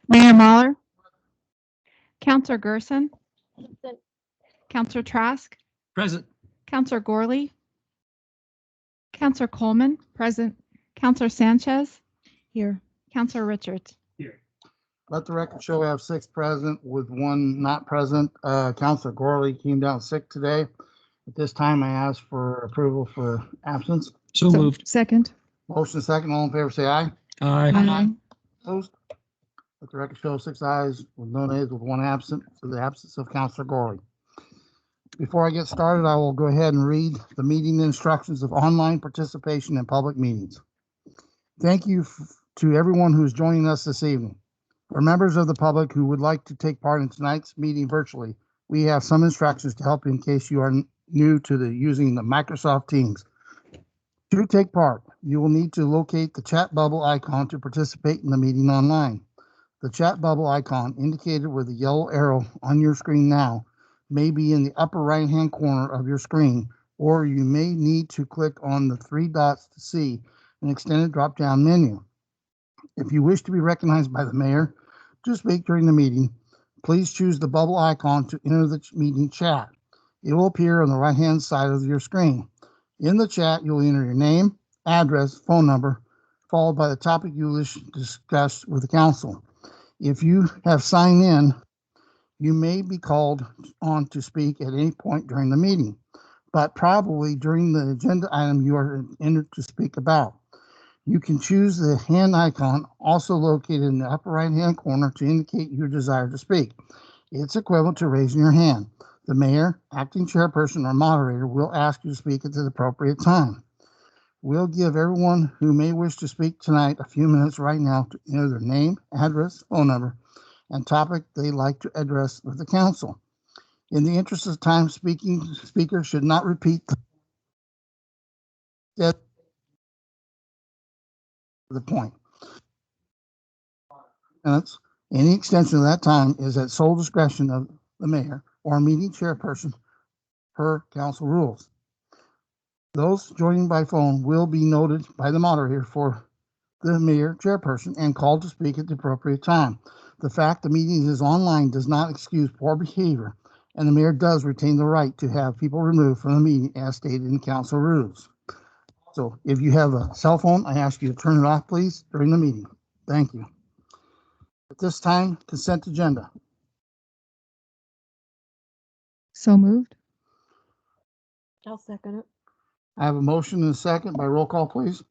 Mayor Mahler, Counselor Gerson, Counselor Trask, Present. Counselor Gorley, Counselor Coleman, present, Counselor Sanchez, here, Counselor Richards. Let the record show we have 6 present with 1 not present. Counselor Gorley came down sick today. At this time, I ask for approval for absence. So moved. Second. Motion second, all in favor, say aye. Aye. Opposed? Let the record show 6 ayes with no nays with 1 absent for the absence of Counselor Gorley. Before I get started, I will go ahead and read the meeting instructions of online participation in public meetings. Thank you to everyone who is joining us this evening. For members of the public who would like to take part in tonight's meeting virtually, we have some instructions to help you in case you are new to using the Microsoft Teams. To take part, you will need to locate the chat bubble icon to participate in the meeting online. The chat bubble icon, indicated with the yellow arrow on your screen now, may be in the upper right-hand corner of your screen, or you may need to click on the 3 dots to see an extended drop-down menu. If you wish to be recognized by the mayor to speak during the meeting, please choose the bubble icon to enter the meeting chat. It will appear on the right-hand side of your screen. In the chat, you'll enter your name, address, phone number, followed by the topic you wish to discuss with the council. If you have signed in, you may be called on to speak at any point during the meeting, but probably during the agenda item you are entered to speak about. You can choose the hand icon, also located in the upper right-hand corner, to indicate your desire to speak. It's equivalent to raising your hand. The mayor, acting chairperson, or moderator will ask you to speak at the appropriate time. We'll give everyone who may wish to speak tonight a few minutes right now to enter their name, address, phone number, and topic they'd like to address with the council. In the interest of time, speakers should not repeat the point. Minutes. Any extension of that time is at sole discretion of the mayor or meeting chairperson per council rules. Those joining by phone will be noted by the moderator for the mayor chairperson and called to speak at the appropriate time. The fact the meeting is online does not excuse poor behavior, and the mayor does retain the right to have people removed from the meeting as stated in council rules. So if you have a cell phone, I ask you to turn it off, please, during the meeting. Thank you. At this time, consent agenda. So moved. I'll second it. I have a motion and a second by roll call, please.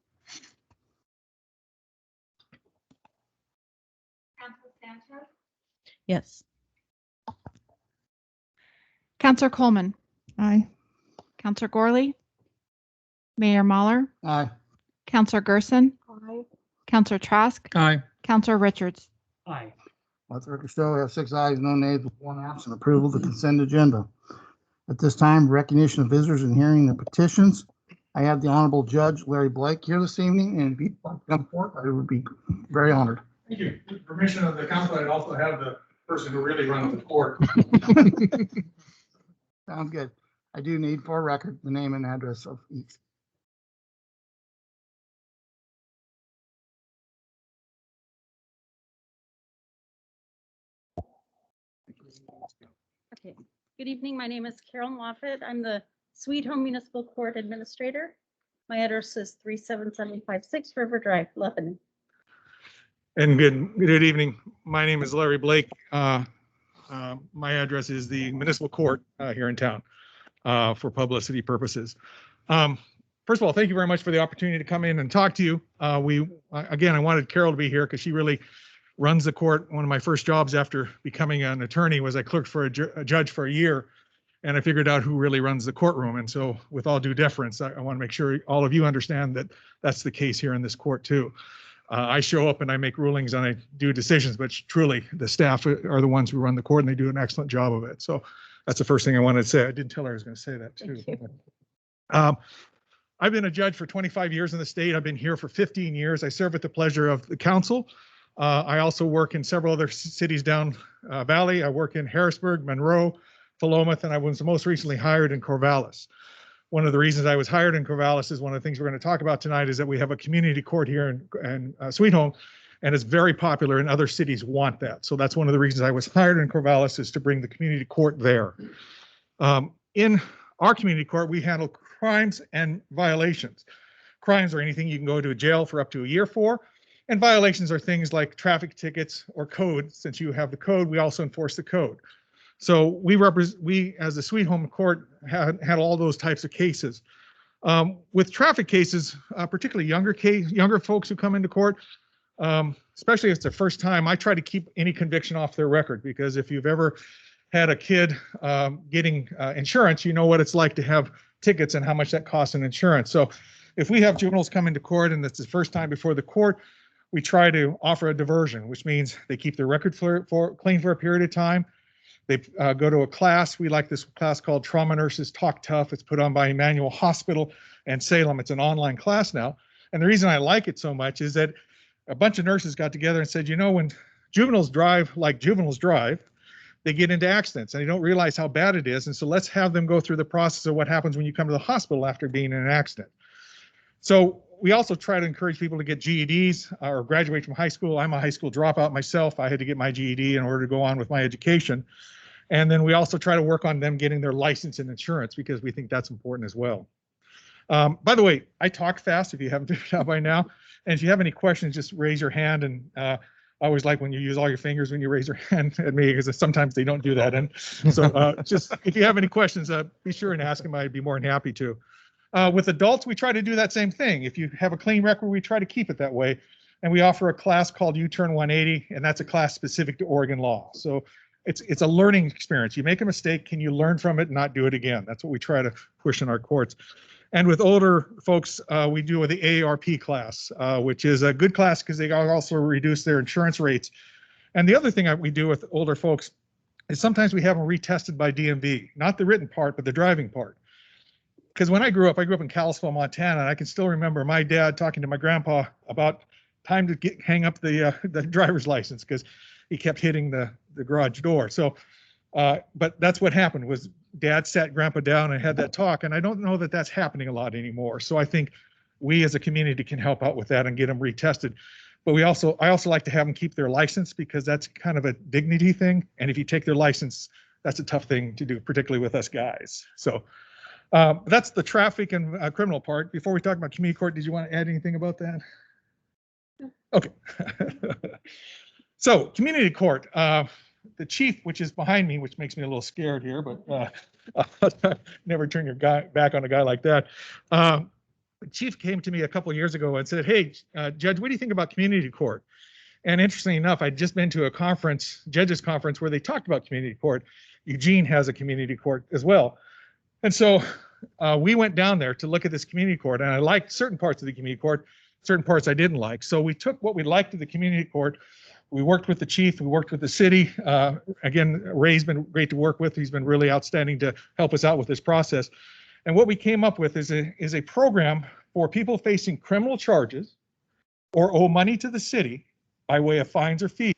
Counselor Sanchez, Yes. Counselor Coleman. Aye. Counselor Gorley, Mayor Mahler, Aye. Counselor Gerson, Aye. Counselor Trask, Aye. Counselor Richards. Aye. Let the record show we have 6 ayes, no nays, with 1 absent. Approval of the consent agenda. At this time, recognition of visitors and hearing the petitions. I have the Honorable Judge Larry Blake here this evening, and if you'd like to come forth, I would be very honored. Thank you. With permission of the council, I'd also have the person who really runs the court. Sounds good. I do need for record the name and address of each. Okay. Good evening. My name is Carol Moffett. I'm the Sweet Home Municipal Court Administrator. My address is 37756 River Drive, Lebanon. And good evening. My name is Larry Blake. My address is the municipal court here in town for publicity purposes. First of all, thank you very much for the opportunity to come in and talk to you. Again, I wanted Carol to be here because she really runs the court. One of my first jobs after becoming an attorney was I clerked for a judge for a year, and I figured out who really runs the courtroom. And so with all due deference, I want to make sure all of you understand that that's the case here in this court too. I show up and I make rulings and I do decisions, but truly the staff are the ones who run the court and they do an excellent job of it. So that's the first thing I wanted to say. I didn't tell her I was going to say that too. I've been a judge for 25 years in the state. I've been here for 15 years. I serve at the pleasure of the council. I also work in several other cities down Valley. I work in Harrisburg, Monroe, Philomath, and I was most recently hired in Corvallis. one of the reasons I was hired in Corvallis is one of the things we're going to talk about tonight is that we have a community court here in Sweet Home, and it's very popular and other cities want that. So that's one of the reasons I was hired in Corvallis is to bring the community court there. In our community court, we handle crimes and violations. Crimes are anything you can go to jail for up to a year for, and violations are things like traffic tickets or code. Since you have the code, we also enforce the code. So we as the Sweet Home Court had all those types of cases. With traffic cases, particularly younger folks who come into court, especially if it's their first time, I try to keep any conviction off their record, because if you've ever had a kid getting insurance, you know what it's like to have tickets and how much that costs in insurance. So if we have juveniles come into court and it's the first time before the court, we try to offer a diversion, which means they keep their record clean for a period of time. They go to a class. We like this class called Trauma Nurses Talk Tough. It's put on by Emmanuel Hospital and Salem. It's an online class now. And the reason I like it so much is that a bunch of nurses got together and said, you know, when juveniles drive like juveniles drive, they get into accidents and they don't realize how bad it is. And so let's have them go through the process of what happens when you come to the hospital after being in an accident. So we also try to encourage people to get GEDs or graduate from high school. I'm a high school dropout myself. I had to get my GED in order to go on with my education. And then we also try to work on them getting their license and insurance, because we think that's important as well. By the way, I talk fast if you haven't figured out by now. And if you have any questions, just raise your hand. And I always like when you use all your fingers when you raise your hand at me, because sometimes they don't do that. And so just if you have any questions, be sure and ask them. I'd be more than happy to. With adults, we try to do that same thing. If you have a clean record, we try to keep it that way. And we offer a class called U-Turn 180, and that's a class specific to Oregon law. So it's a learning experience. You make a mistake, can you learn from it and not do it again? That's what we try to push in our courts. And with older folks, we do the AARP class, which is a good class because they also reduce their insurance rates. And the other thing that we do with older folks is sometimes we have them retested by DMV, not the written part, but the driving part. Because when I grew up in Kalispell, Montana, and I can still remember my dad talking to my grandpa about time to hang up the driver's license because he kept hitting the garage door. So, but that's what happened was Dad sat Grandpa down and had that talk, and I don't know that that's happening a lot anymore. So I think we as a community can help out with that and get them retested. But I also like to have them keep their license, because that's kind of a dignity thing. And if you take their license, that's a tough thing to do, particularly with us guys. So that's the traffic and criminal part. Before we talk about community court, did you want to add anything about that? Okay. So community court, the chief, which is behind me, which makes me a little scared here, but never turn your back on a guy like that. The chief came to me a couple of years ago and said, hey, Judge, what do you think about community court? And interestingly enough, I'd just been to a conference, judges conference, where they talked about community court. Eugene has a community court as well. And so we went down there to look at this community court, and I liked certain parts of the community court, certain parts I didn't like. So we took what we liked of the community court. We worked with the chief, we worked with the city. Again, Ray's been great to work with. He's been really outstanding to help us out with this process. And what we came up with is a program for people facing criminal charges or owe money to the city by way of fines or fees.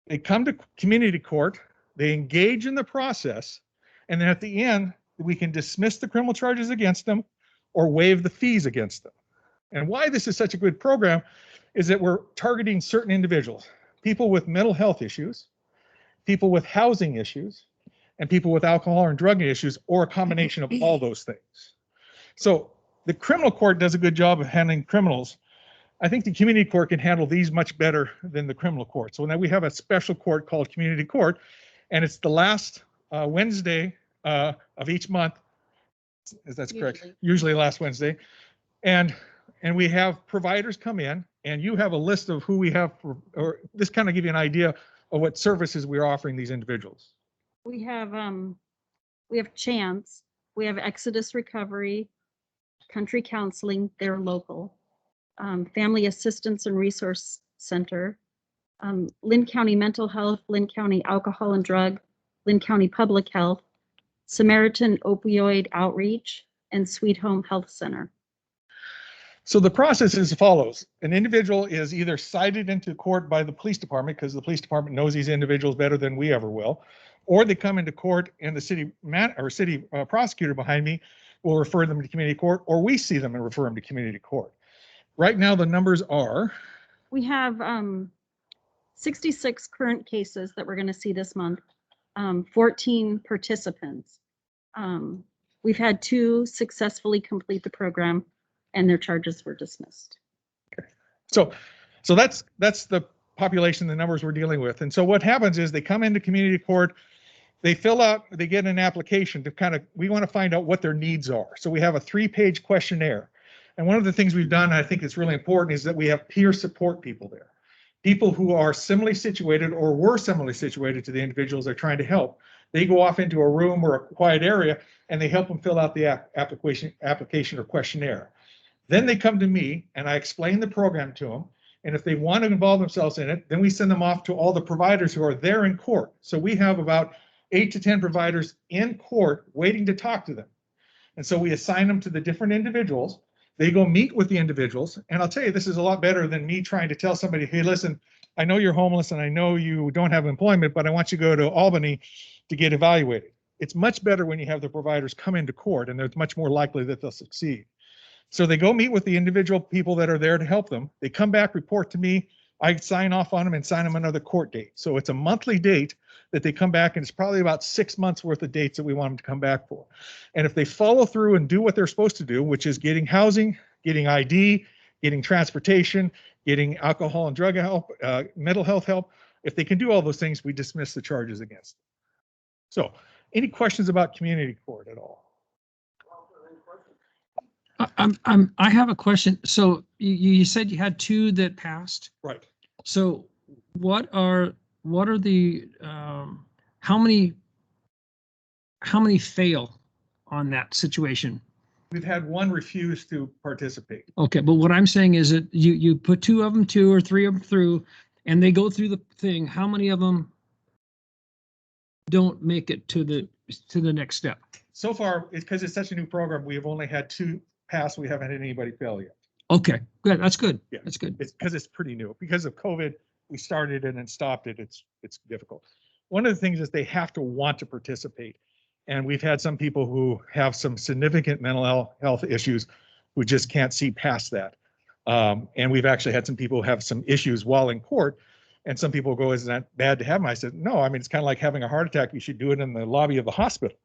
They come to community court, they engage in the process, and then at the end, we can dismiss the criminal charges against them or waive the fees against them. And why this is such a good program is that we're targeting certain individuals, people with mental health issues, people with housing issues, and people with alcohol and drug issues, or a combination of all those things. So the criminal court does a good job of handling criminals. I think the community court can handle these much better than the criminal court. So now we have a special court called community court, and it's the last Wednesday of each month. Is that correct? Usually last Wednesday. And we have providers come in, and you have a list of who we have, or this kind of give you an idea of what services we're offering these individuals. We have Chance, we have Exodus Recovery, Country Counseling, they're local, Family Assistance and Resource Center, Lynn County Mental Health, Lynn County Alcohol and Drug, Lynn County Public Health, Samaritan Opioid Outreach, and Sweet Home Health Center. So the process is as follows. An individual is either cited into court by the police department, because the police department knows these individuals better than we ever will, or they come into court and the city prosecutor behind me we'll refer them to community court, or we see them and refer them to community court. Right now, the numbers are, We have 66 current cases that we're going to see this month, 14 participants. We've had 2 successfully complete the program and their charges were dismissed. so that's the population, the numbers we're dealing with. And so what happens is they come into community court, they fill out, they get an application to we want to find out what their needs are. So we have a 3-page questionnaire. And one of the things we've done, I think it's really important, is that we have peer support people there. People who are similarly situated or were similarly situated to the individuals they're trying to help. They go off into a room or a quiet area and they help them fill out the application or questionnaire. Then they come to me and I explain the program to them. And if they want to involve themselves in it, then we send them off to all the providers who are there in court. So we have about 8 to 10 providers in court waiting to talk to them. And so we assign them to the different individuals. They go meet with the individuals. And I'll tell you, this is a lot better than me trying to tell somebody, hey, listen, I know you're homeless and I know you don't have employment, but I want you to go to Albany to get evaluated. It's much better when you have the providers come into court, and they're much more likely that they'll succeed. So they go meet with the individual people that are there to help them. They come back, report to me. I sign off on them and sign them another court date. So it's a monthly date that they come back, and it's probably about 6 months worth of dates that we want them to come back for. And if they follow through and do what they're supposed to do, which is getting housing, getting ID, getting transportation, getting alcohol and drug help, mental health help, if they can do all those things, we dismiss the charges against them. So any questions about community court at all? I have a question. So you said you had 2 that passed. Right. So what are the how many fail on that situation? We've had 1 refuse to participate. Okay, but what I'm saying is that you put 2 of them, 2 or 3 of them through, and they go through the thing. How many of them don't make it to the next step? So far, because it's such a new program, we have only had 2 pass. We haven't had anybody fail yet. Okay, good. That's good. Yeah. That's good. It's because it's pretty new. Because of COVID, we started it and stopped it. It's difficult. One of the things is they have to want to participate. And we've had some people who have some significant mental health issues who just can't see past that. And we've actually had some people who have some issues while in court. And some people go, isn't that bad to have them? I said, no, I mean, it's kind of like having a heart attack. You should do it in the lobby of the hospital.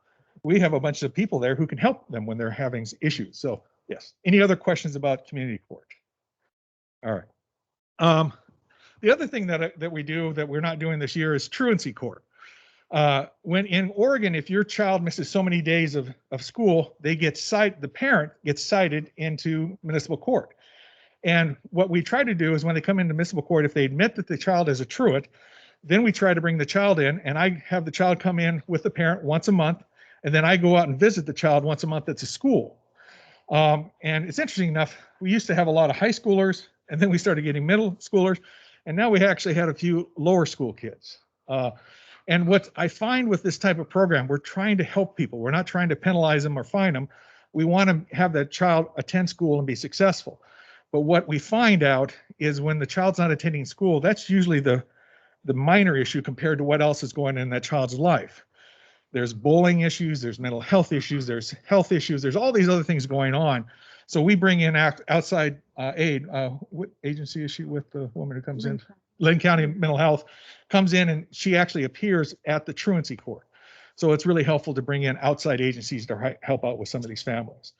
We have a bunch of people there who can help them when they're having issues. So yes. Any other questions about community court? All right. The other thing that we do that we're not doing this year is truancy court. When in Oregon, if your child misses so many days of school, they get cited, the parent gets cited into municipal court. And what we try to do is when they come into municipal court, if they admit that the child is a truant, then we try to bring the child in, and I have the child come in with the parent once a month, and then I go out and visit the child once a month at the school. And it's interesting enough, we used to have a lot of high schoolers, and then we started getting middle schoolers, and now we actually had a few lower school kids. And what I find with this type of program, we're trying to help people. We're not trying to penalize them or fine them. We want to have that child attend school and be successful. But what we find out is when the child's not attending school, that's usually the minor issue compared to what else is going on in that child's life. There's bullying issues, there's mental health issues, there's health issues, there's all these other things going on. So we bring in outside aid. What agency is she with, the woman who comes in? Lynn County Mental Health comes in, and she actually appears at the truancy court. So it's really helpful to bring in outside agencies to help out with some of these families.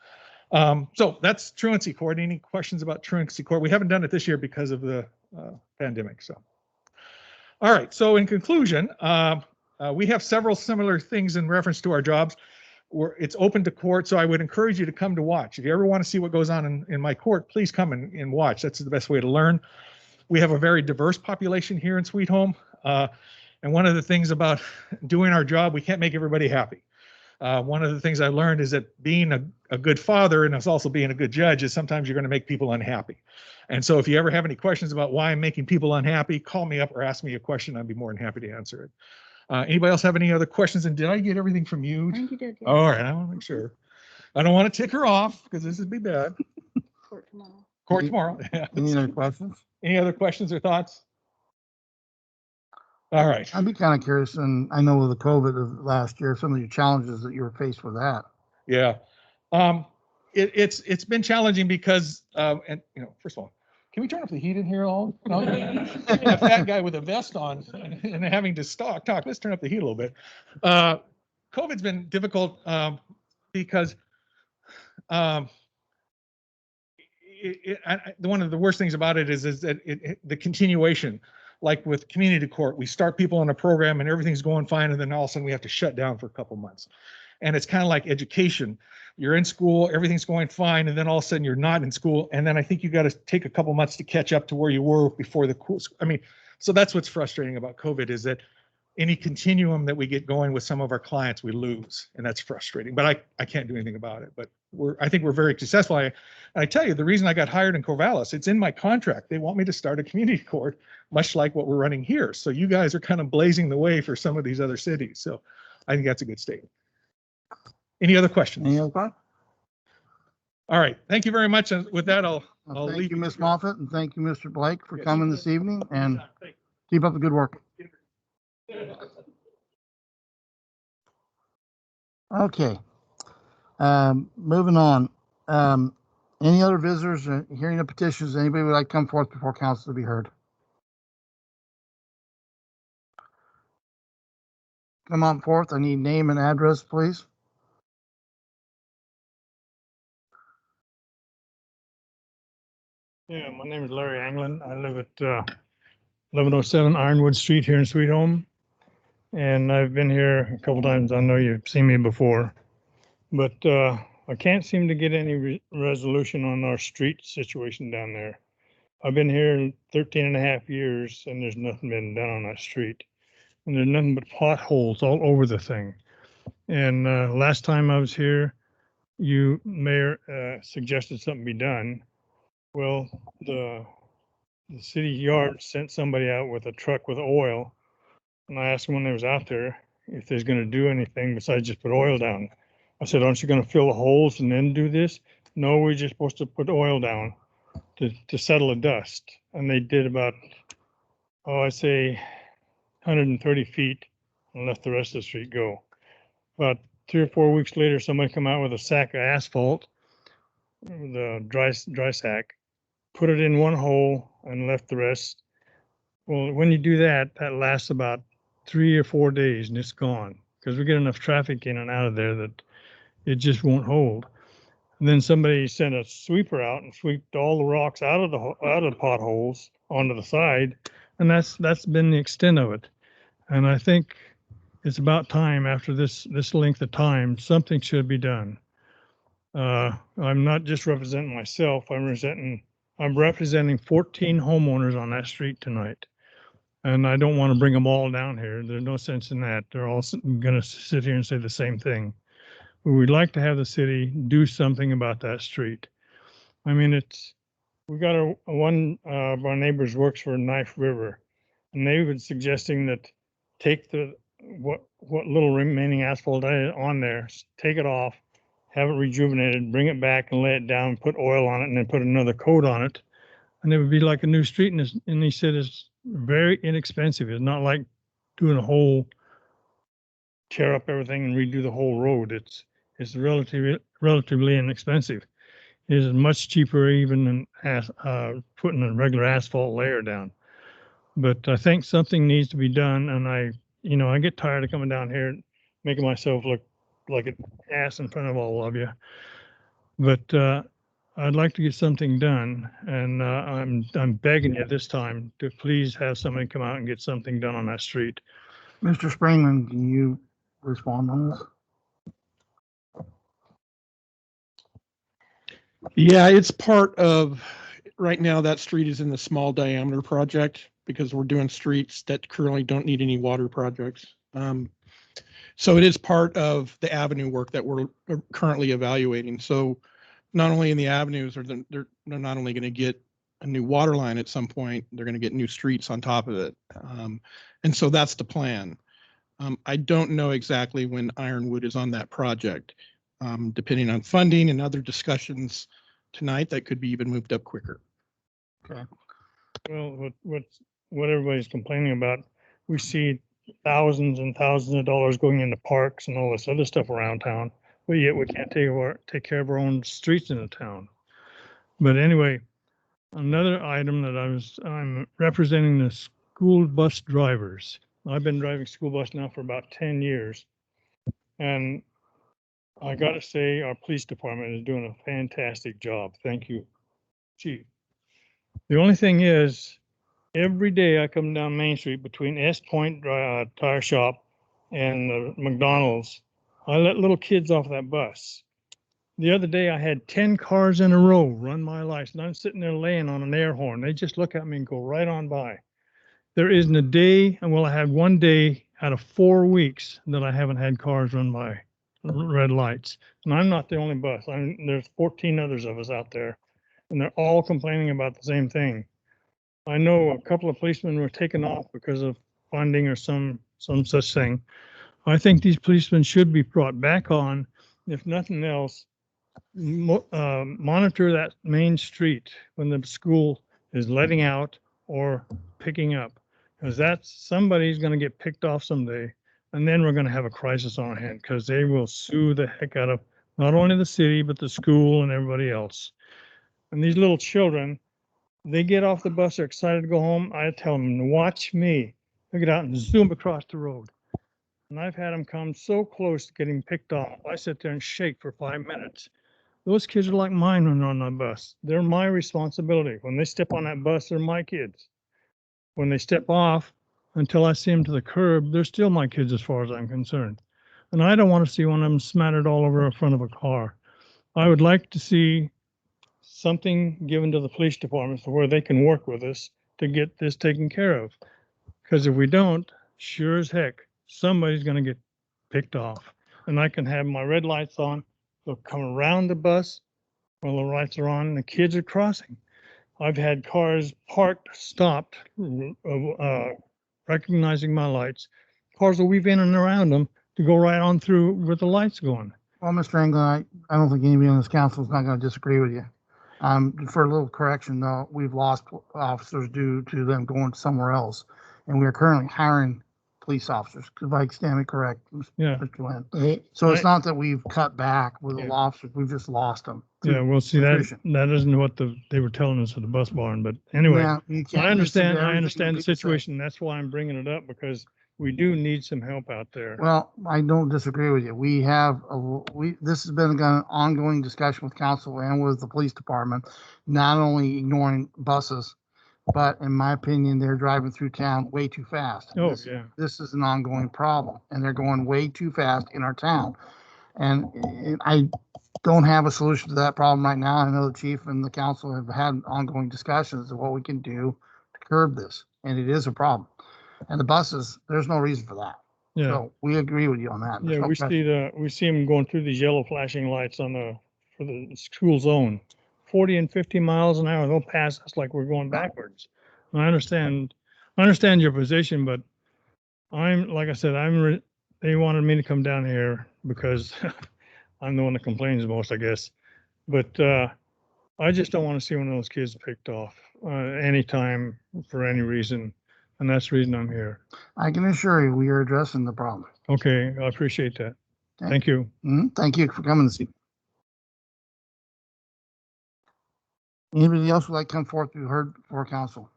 So that's truancy court. Any questions about truancy court? We haven't done it this year because of the pandemic. So, all right. So in conclusion, we have several similar things in reference to our jobs. It's open to court, so I would encourage you to come to watch. If you ever want to see what goes on in my court, please come and watch. That's the best way to learn. We have a very diverse population here in Sweet Home. And one of the things about doing our job, we can't make everybody happy. One of the things I learned is that being a good father, and it's also being a good judge, is sometimes you're going to make people unhappy. And so if you ever have any questions about why I'm making people unhappy, call me up or ask me a question. I'd be more than happy to answer it. Anybody else have any other questions? And did I get everything from you? I think you did. Yeah. All right, I want to make sure. I don't want to tick her off because this would be bad. Court tomorrow. Court tomorrow. Yeah. Any other questions? Any other questions or thoughts? All right. I'd be kind of curious, and I know with the COVID of last year, some of your challenges that you were faced with that. Yeah. It's been challenging because, and first of all, can we turn up the heat in here all? No? Being a fat guy with a vest on and having to talk, let's turn up the heat a little bit. COVID's been difficult because one of the worst things about it is that the continuation, like with community court, we start people on a program and everything's going fine, and then all of a sudden we have to shut down for a couple months. And it's kind of like education. You're in school, everything's going fine, and then all of a sudden you're not in school. And then I think you got to take a couple months to catch up to where you were before the cool. I mean, so that's what's frustrating about COVID, is that any continuum that we get going with some of our clients, we lose, and that's frustrating. But I can't do anything about it. But I think we're very successful. I tell you, the reason I got hired in Corvallis, it's in my contract. They want me to start a community court, much like what we're running here. So you guys are kind of blazing the way for some of these other cities. So I think that's a good statement. Any other questions? Any other questions? All right. Thank you very much. And with that, I'll Thank leave you, Ms. Moffett, and thank you, Mr. Blake, for Yes. coming this evening, and keep up the good work. Okay. Moving on. Any other visitors or hearing of petitions? Anybody would like to come forth before council to be heard? Come on forth. I need name and address, please. Yeah, my name is Larry Anglin. I live at 1107 Ironwood Street here in Sweet Home. And I've been here a couple times. I know you've seen me before. But I can't seem to get any resolution on our street situation down there. I've been here 13 and a half years and there's nothing been done on that street. And there's nothing but potholes all over the thing. And last time I was here, you, Mayor, suggested something be done. Well, the city yard sent somebody out with a truck with oil. And I asked them when they was out there if they're going to do anything besides just put oil down. I said, aren't you going to fill the holes and then do this? No, we're just supposed to put oil down to settle the dust. And they did about, I'd say 130 feet and left the rest of the street go. About 3 or 4 weeks later, somebody come out with a sack of asphalt, the dry sack, put it in one hole and left the rest. Well, when you do that, that lasts about 3 or 4 days and it's gone because we get enough traffic in and out of there that it just won't hold. And then somebody sent a sweeper out and sweeped all the rocks out of the potholes onto the side, and that's been the extent of it. And I think it's about time after this length of time, something should be done. I'm not just representing myself. I'm representing 14 homeowners on that street tonight. And I don't want to bring them all down here. There's no sense in that. They're all going to sit here and say the same thing. But we'd like to have the city do something about that street. I mean, we got one of our neighbors works for Knife River, and they've been suggesting that take what little remaining asphalt on there, take it off, have it rejuvenated, bring it back and lay it down, put oil on it, and then put another coat on it. And it would be like a new street. And he said it's very inexpensive. It's not like doing a whole tear up everything and redo the whole road. It's relatively inexpensive. It is much cheaper even than putting a regular asphalt layer down. But I think something needs to be done. And I get tired of coming down here making myself look like an ass in front of all of you. But I'd like to get something done, and I'm begging you this time to please have somebody come out and get something done on that street. Mr. Springman, can you respond on this? Yeah, it's part of, right now that street is in the small diameter project because we're doing streets that currently don't need any water projects. So it is part of the avenue work that we're currently evaluating. So not only in the avenues, they're not only going to get a new water line at some point, they're going to get new streets on top of it. And so that's the plan. I don't know exactly when Ironwood is on that project. Depending on funding and other discussions tonight, that could be even moved up quicker. Okay. Well, what everybody's complaining about, we see thousands and thousands of dollars going into parks and all this other stuff around town. but yet we can't take care of our own streets in the town. But anyway, another item that I'm representing the school bus drivers. I've been driving school bus now for about 10 years. And I gotta say, our police department is doing a fantastic job. Thank you, Chief. The only thing is, every day I come down Main Street between S Point Tire Shop and the McDonald's, I let little kids off that bus. The other day I had 10 cars in a row run my lights, and I'm sitting there laying on an air horn. They just look at me and go right on by. There isn't a day, and well, I had one day out of 4 weeks that I haven't had cars run by red lights. And I'm not the only bus. There's 14 others of us out there, and they're all complaining about the same thing. I know a couple of policemen were taken off because of funding or some such thing. I think these policemen should be brought back on, if nothing else, monitor that main street when the school is letting out or picking up, because somebody's going to get picked off someday, and then we're going to have a crisis on our hand, because they will sue the heck out of not only the city but the school and everybody else. And these little children, they get off the bus, they're excited to go home. I tell them, watch me. They get out and zoom across the road. And I've had them come so close to getting picked off. I sit there and shake for 5 minutes. Those kids are like mine when they're on that bus. They're my responsibility. When they step on that bus, they're my kids. When they step off, until I see them to the curb, they're still my kids as far as I'm concerned. And I don't want to see one of them smattered all over the front of a car. I would like to see something given to the police departments where they can work with us to get this taken care of. Because if we don't, sure as heck, somebody's going to get picked off. And I can have my red lights on. They'll come around the bus while the lights are on and the kids are crossing. I've had cars parked, stopped, recognizing my lights. Cars will weave in and around them to go right on through with the lights going. Well, Mr. England, I don't think anybody on this council is not going to disagree with you. For a little correction, though, we've lost officers due to them going somewhere else, and we are currently hiring police officers. If I stand me correct, Yeah. Mr. Lynn. So it's not that we've cut back with the officers; we've just lost them. Yeah, we'll see attrition. that isn't what they were telling us at the bus barn. But anyway, Yeah, you can't I understand. listen to I understand the everything people say. situation. That's why I'm bringing it up, because we do need some help out there. Well, I don't disagree with you. We have, this has been an ongoing discussion with council and with the police department, not only ignoring buses, but in my opinion, they're driving through town way too fast. Oh, This- yeah. This is an ongoing problem, and they're going way too fast in our town. And I don't have a solution to that problem right now. I know the chief and the council have had ongoing discussions of what we can do to curb this, and it is a problem. And the buses, there's no reason for that. Yeah. So we agree with you on that. There's Yeah, no we question. see them going through these yellow flashing lights for the school zone, 40 and 50 miles an hour. They'll pass us like we're going backwards. And I understand your position, but like I said, they wanted me to come down here because I'm the one that complains the most, I guess. But I just don't want to see one of those kids picked off anytime for any reason. And that's the reason I'm here. I can assure you, we are addressing the problem. Okay, I appreciate that. Okay. Thank you. Thank you for coming this evening. Anybody else would like to come forth to be heard before council?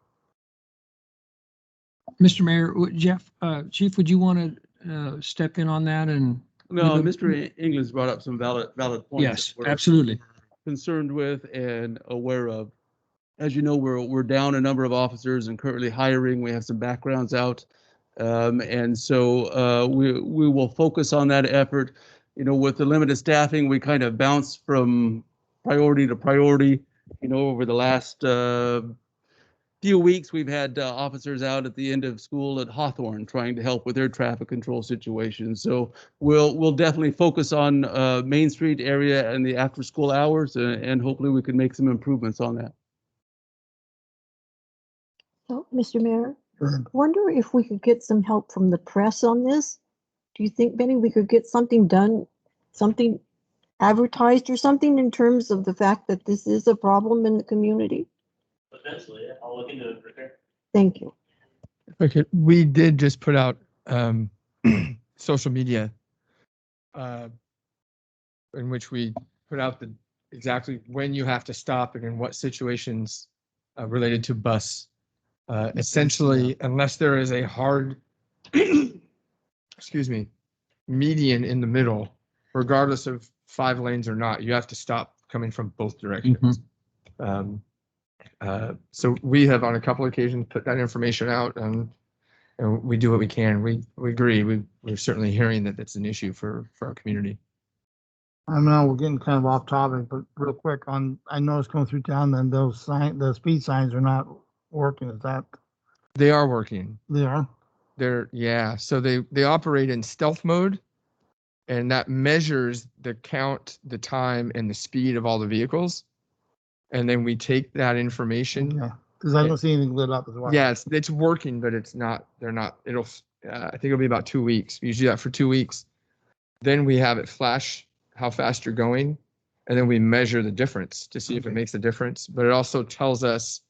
Mr. Mayor, Jeff, Chief, would you want to step in on that and? No, Give Mr. England's brought up some valid points. Yes, that we're absolutely. concerned with and aware of. As you know, we're down a number of officers and currently hiring. We have some backgrounds out. And so we will focus on that effort. You know, with the limited staffing, we kind of bounce from priority to priority. You know, over the last few weeks, we've had officers out at the end of school at Hawthorne trying to help with their traffic control situation. So we'll definitely focus on Main Street area and the after school hours, and hopefully we can make some improvements on that. So, Mr. Mayor, Go ahead. wonder if we could get some help from the press on this? Do you think, Benny, we could get something done, something advertised or something in terms of the fact that this is a problem in the community? Potentially, yeah. I'll look into it for sure. Thank you. Okay, we did just put out social media in which we put out the exactly when you have to stop and in what situations related to bus. Essentially, unless there is a hard, excuse me, median in the middle, regardless of 5 lanes or not, you have to stop coming from both directions. So we have on a couple of occasions put that information out, and we do what we can. We agree. We're certainly hearing that that's an issue for our community. I know we're getting kind of off topic, but real quick I noticed going through town, then the speed signs are not working. Is that? They are working. They are? Yeah. So they operate in stealth mode, and that measures the count, the time, and the speed of all the vehicles. And then we take that information. Yeah, because I don't see anything lit up as well. Yeah, it's working, but it's not. They're not. It'll. I think it'll be about 2 weeks. We usually do that for 2 weeks. Then we have it flash how fast you're going, and then we measure the difference to see if it makes a difference. But it also tells us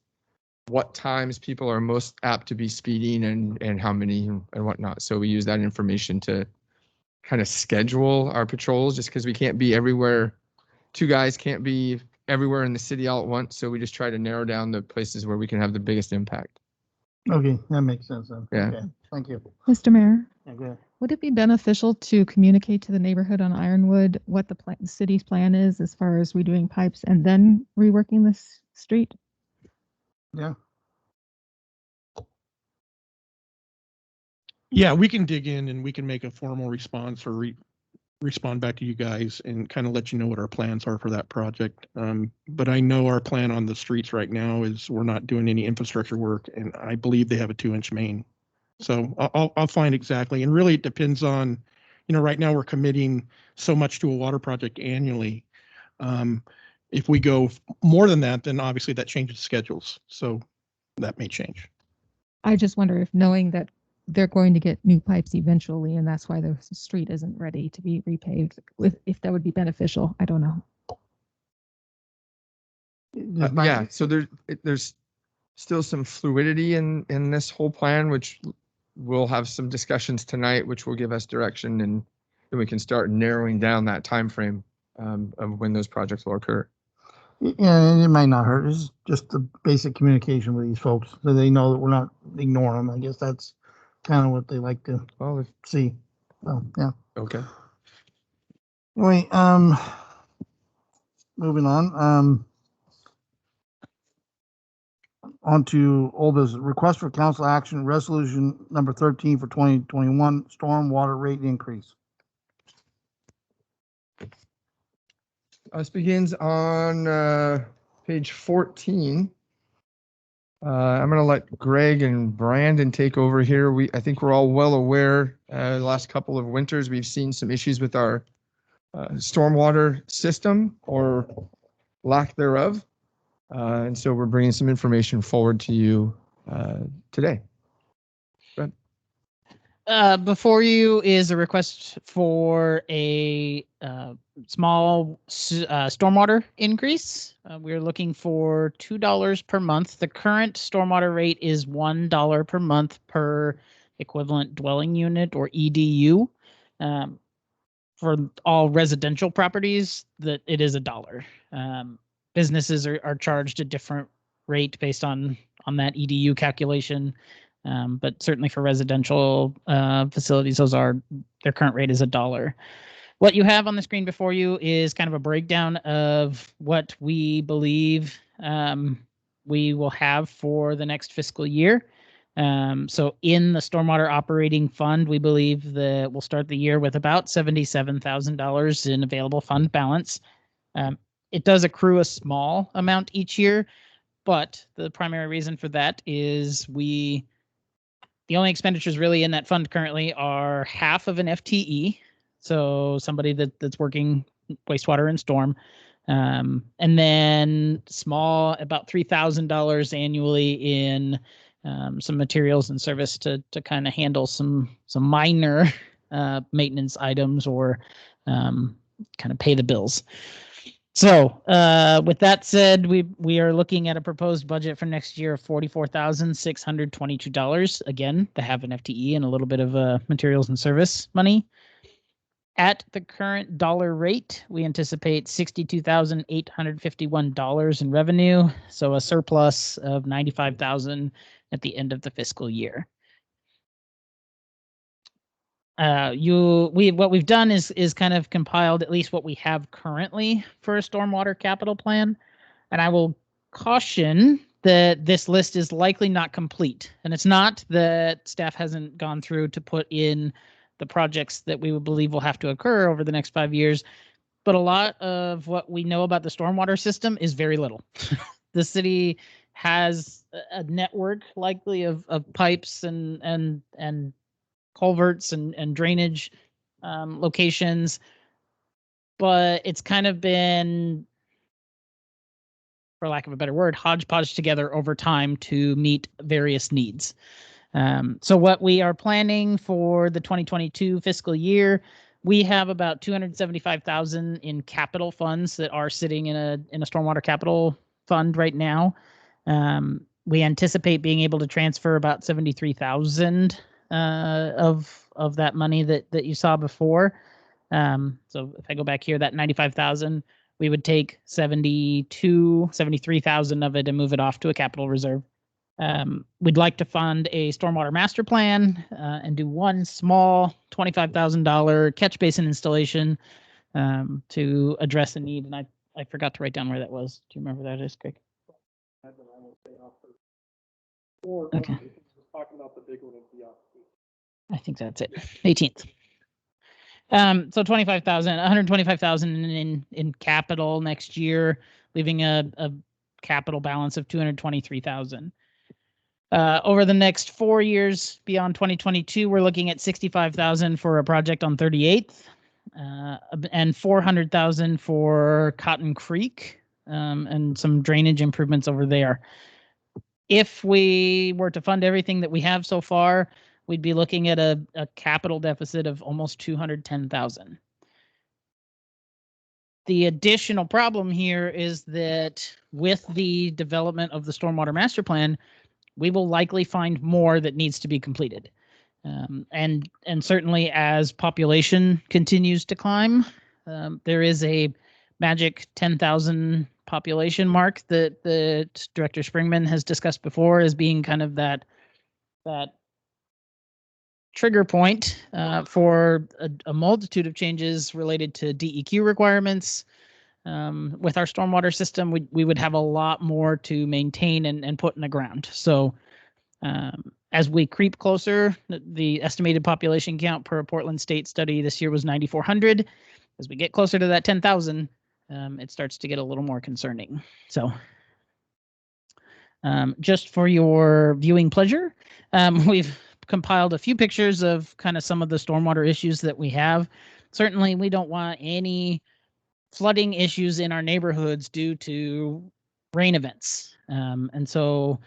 what times people are most apt to be speeding and how many and whatnot. So we use that information to kind of schedule our patrols, just because we can't be everywhere. 2 guys can't be everywhere in the city all at once. So we just try to narrow down the places where we can have the biggest impact. Okay, that makes sense then. Yeah. Okay, thank you. Mr. Mayor, Yeah, go ahead. would it be beneficial to communicate to the neighborhood on Ironwood what the city's plan is as far as redoing pipes and then reworking this street? Yeah. Yeah, we can dig in and we can make a formal response or respond back to you guys and kind of let you know what our plans are for that project. But I know our plan on the streets right now is we're not doing any infrastructure work, and I believe they have a 2-inch main. So I'll find exactly, and really it depends on, right now we're committing so much to a water project annually. If we go more than that, then obviously that changes schedules. So that may change. I just wonder if knowing that they're going to get new pipes eventually, and that's why the street isn't ready to be repaved, if that would be beneficial. I don't know. Yeah, so there's still some fluidity in this whole plan, which we'll have some discussions tonight, which will give us direction, and then we can start narrowing down that time frame of when those projects will occur. Yeah, and it might not hurt. It's just the basic communication with these folks, so they know that we're not ignoring them. I guess that's kind of what they like to see. So, yeah. Okay. Anyway, moving on. On to old business. Request for council action, resolution number 13 for 2021, stormwater rate increase. This begins on page 14. I'm going to let Greg and Brandon take over here. I think we're all well aware the last couple of winters we've seen some issues with our stormwater system or lack thereof. And so we're bringing some information forward to you today. Before you is a request for a small stormwater increase. We're looking for $2 per month. The current stormwater rate is $1 per month per equivalent dwelling unit, or EDU. For all residential properties, that it is $1. Businesses are charged a different rate based on that EDU calculation. But certainly for residential facilities, their current rate is $1. What you have on the screen before you is kind of a breakdown of what we believe we will have for the next fiscal year. So in the Stormwater Operating Fund, we believe that we'll start the year with about $77,000 in available fund balance. It does accrue a small amount each year, but the primary reason for that is the only expenditures really in that fund currently are half of an FTE. So somebody that's working wastewater and storm. And then small, about $3,000 annually in some materials and service to kind of handle some minor maintenance items or kind of pay the bills. So with that said, we are looking at a proposed budget for next year of $44,622. Again, to have an FTE and a little bit of materials and service money. At the current dollar rate, we anticipate $62,851 in revenue, so a surplus of $95,000 at the end of the fiscal year. What we've done is kind of compiled at least what we have currently for a stormwater capital plan, and I will caution that this list is likely not complete, and it's not that staff hasn't gone through to put in the projects that we would believe will have to occur over the next 5 years, but a lot of what we know about the stormwater system is very little. The city has a network likely of pipes and culverts and drainage locations, but it's kind of been, for lack of a better word, hodgepodge together over time to meet various needs. So what we are planning for the 2022 fiscal year, we have about $275,000 in capital funds that are sitting in a stormwater capital fund right now. We anticipate being able to transfer about $73,000 of that money that you saw before. So if I go back here, that $95,000, we would take $73,000 of it and move it off to a capital reserve. We'd like to fund a stormwater master plan and do one small $25,000 catch basin installation to address a need. And I forgot to write down where that was. Do you remember that is, Craig? Okay. I think that's it. 18th. So 25,000, 125,000 in capital next year, leaving a capital balance of 223,000. Over the next 4 years beyond 2022, we're looking at 65,000 for a project on 38th, and 400,000 for Cotton Creek, and some drainage improvements over there. If we were to fund everything that we have so far, we'd be looking at a capital deficit of almost 210,000. The additional problem here is that with the development of the stormwater master plan, we will likely find more that needs to be completed. And certainly as population continues to climb, there is a magic 10,000 population mark that Director Springman has discussed before as being kind of that trigger point for a multitude of changes related to DEQ requirements. With our stormwater system, we would have a lot more to maintain and put in the ground. So as we creep closer, the estimated population count per Portland State study this year was 9,400. As we get closer to that 10,000, it starts to get a little more concerning. So just for your viewing pleasure, we've compiled a few pictures of kind of some of the stormwater issues that we have. Certainly, we don't want any flooding issues in our neighborhoods due to rain events. And so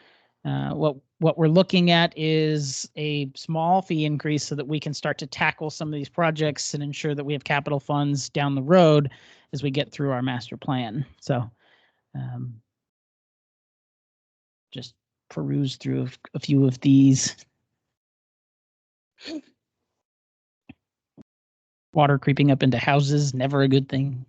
what we're looking at is a small fee increase so that we can start to tackle some of these projects and ensure that we have capital funds down the road as we get through our master plan. So just peruse through a few of these. Water creeping up into houses, never a good thing.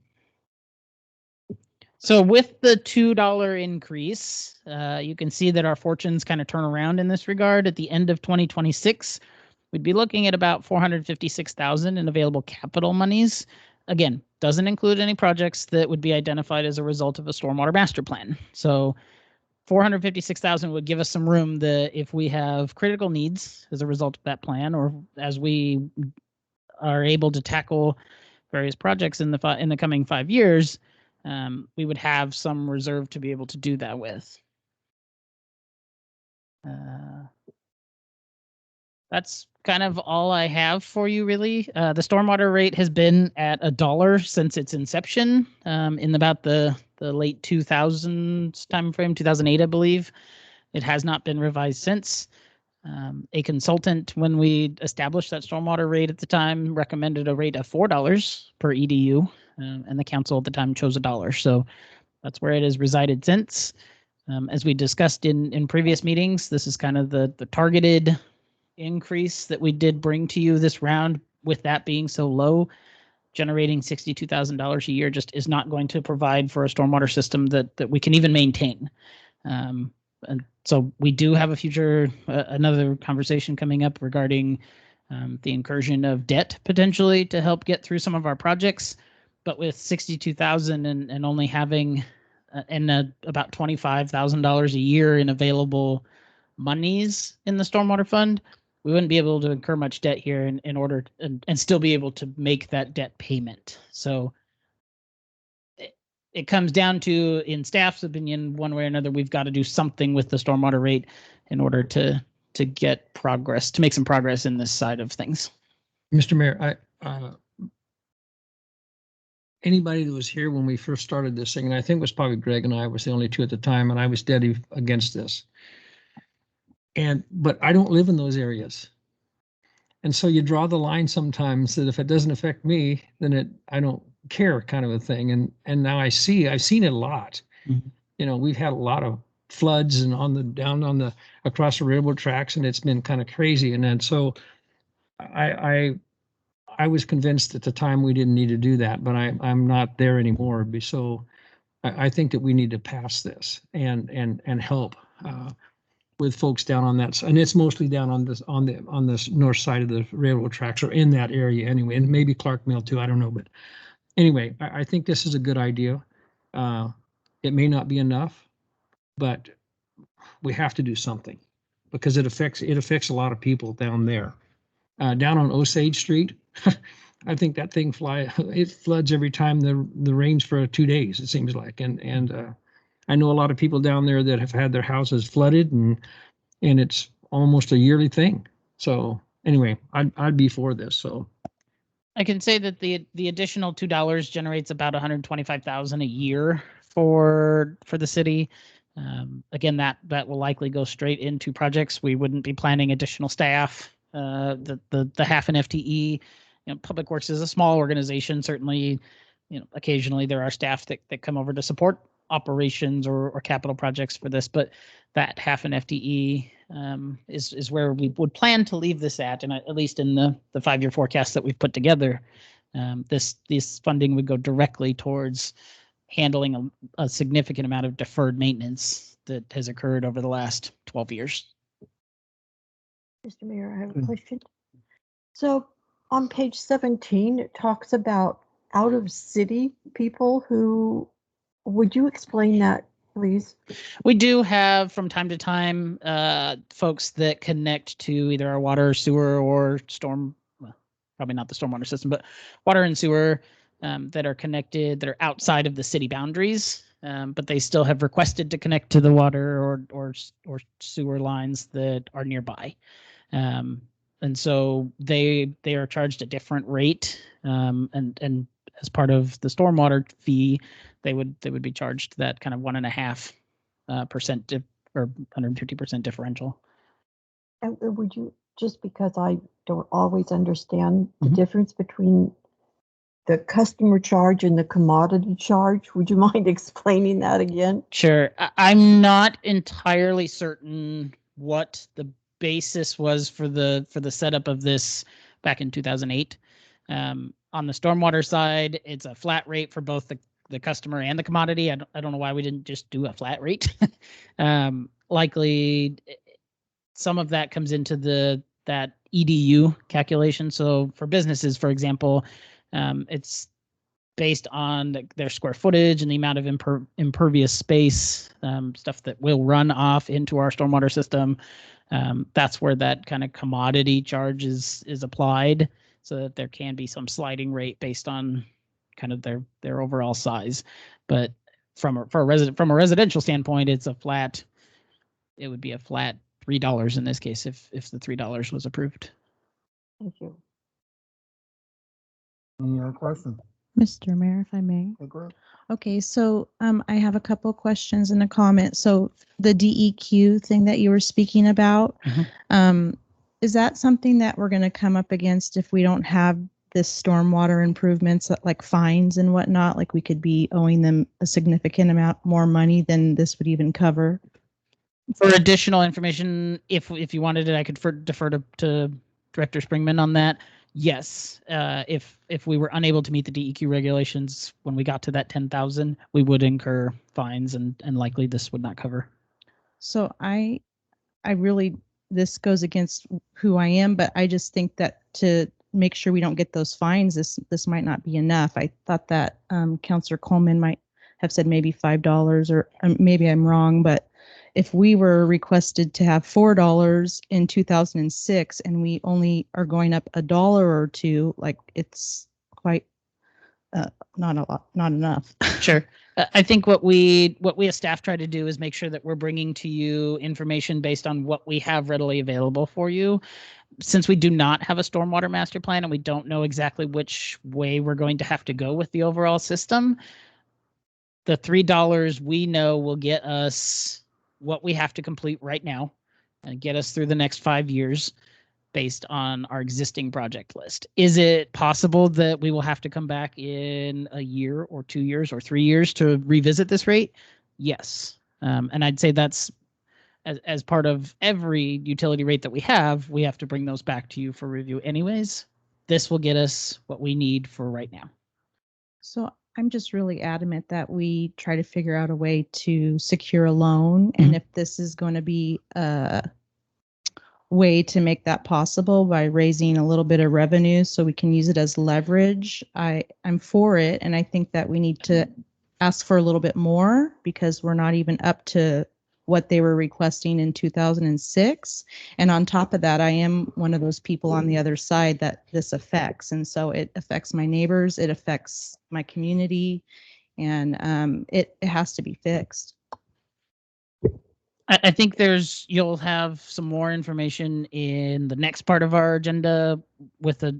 So with the $2 increase, you can see that our fortunes kind of turn around in this regard. At the end of 2026, we'd be looking at about $456,000 in available capital monies. Again, doesn't include any projects that would be identified as a result of a stormwater master plan. So $456,000 would give us some room that if we have critical needs as a result of that plan, or as we are able to tackle various projects in the coming 5 years, we would have some reserve to be able to do that with. That's kind of all I have for you, really. The stormwater rate has been at $1 since its inception in about the late 2000s timeframe, 2008, I believe. It has not been revised since. A consultant, when we established that stormwater rate at the time, recommended a rate of $4 per EDU, and the council at the time chose $1. So that's where it has resided since. As we discussed in previous meetings, this is kind of the targeted increase that we did bring to you this round. With that being so low, generating $62,000 a year just is not going to provide for a stormwater system that we can even maintain. And so we do have a future, another conversation coming up regarding the incursion of debt potentially to help get through some of our projects. But with 62,000 and only having about $25,000 a year in available monies in the stormwater fund, we wouldn't be able to incur much debt here in order and still be able to make that debt payment. So it comes down to, in staff's opinion, one way or another, we've got to do something with the stormwater rate in order to get progress, to make some progress in this side of things. Mr. Mayor, anybody that was here when we first started this thing, and I think it was probably Greg and I was the only two at the time, and I was dead against this. But I don't live in those areas. And so you draw the line sometimes that if it doesn't affect me, then I don't care, kind of a thing. And now I've seen it a lot. Mm-hmm. You know, we've had a lot of floods and across the railroad tracks, and it's been kind of crazy. And then so I was convinced at the time we didn't need to do that, but I'm not there anymore. So I think that we need to pass this and help with folks down on that, and it's mostly down on this north side of the railroad tracks, or in that area anyway, and maybe Clark Mill too. I don't know, but anyway, I think this is a good idea. It may not be enough, but we have to do something because it affects a lot of people down there. Down on Osage Street, I think that thing it floods every time the rains for 2 days, it seems like, and I know a lot of people down there that have had their houses flooded, and it's almost a yearly thing. So anyway, I'd be for this. So I can say that the additional $2 generates about $125,000 a year for the city. Again, that will likely go straight into projects. We wouldn't be planning additional staff. The half an FTE. Public Works is a small organization. Certainly, occasionally there are staff that come over to support operations or capital projects for this, but that half an FTE is where we would plan to leave this at least in the 5-year forecast that we've put together. This funding would go directly towards handling a significant amount of deferred maintenance that has occurred over the last 12 years. Mr. Mayor, I have a question. So on page 17, it talks about out of city people who, would you explain that, please? We do have from time to time folks that connect to either our water, sewer, or probably not the stormwater system, but water and sewer that are connected, that are outside of the city boundaries, but they still have requested to connect to the water or sewer lines that are nearby. And so they are charged a different rate, and as part of the stormwater fee, they would be charged that kind of 1.5% or 150% differential. And would you, just because I don't always understand the Mhm. difference between the customer charge and the commodity charge, would you mind explaining that again? Sure. I'm not entirely certain what the basis was for the setup of this back in 2008. On the stormwater side, it's a flat rate for both the customer and the commodity. I don't know why we didn't just do a flat rate. Likely some of that comes into that EDU calculation. So for businesses, for example, it's based on their square footage and the amount of impervious space, stuff that will run off into our stormwater system. That's where that kind of commodity charge is applied, so that there can be some sliding rate based on kind of their overall size. But from a residential standpoint, it would be a flat $3 in this case if the $3 was approved. Thank you. Any other questions? Mr. Mayor, if I may. Okay, great. Okay, so I have a couple questions and a comment. So the DEQ thing that you were speaking about, is that something that we're going to come up against if we don't have this stormwater improvements, like fines and whatnot? Like we could be owing them a significant amount more money than this would even cover? For additional information, if you wanted it, I could defer to Director Springman on that. yes, if we were unable to meet the DEQ regulations when we got to that 10,000, we would incur fines, and likely this would not cover. So I really, this goes against who I am, but I just think that to make sure we don't get those fines, this might not be enough. I thought that Counselor Coleman might have said maybe $5, or maybe I'm wrong, but if we were requested to have $4 in 2006 and we only are going up $1 or $2, like it's quite not a lot, not enough. Sure. I think what we as staff try to do is make sure that we're bringing to you information based on what we have readily available for you. Since we do not have a stormwater master plan and we don't know exactly which way we're going to have to go with the overall system, the $3 we know will get us what we have to complete right now and get us through the next 5 years based on our existing project list. Is it possible that we will have to come back in a year or 2 years or 3 years to revisit this rate? Yes. And I'd say that's as part of every utility rate that we have to bring those back to you for review anyways. This will get us what we need for right now. So I'm just really adamant that we try to figure out a way to secure a loan. And if this is going to be a way to make that possible by raising a little bit of revenue so we can use it as leverage, I'm for it. And I think that we need to ask for a little bit more because we're not even up to what they were requesting in 2006. And on top of that, I am one of those people on the other side that this affects. And so it affects my neighbors, it affects my community, and it has to be fixed. I think you'll have some more information in the next part of our agenda with a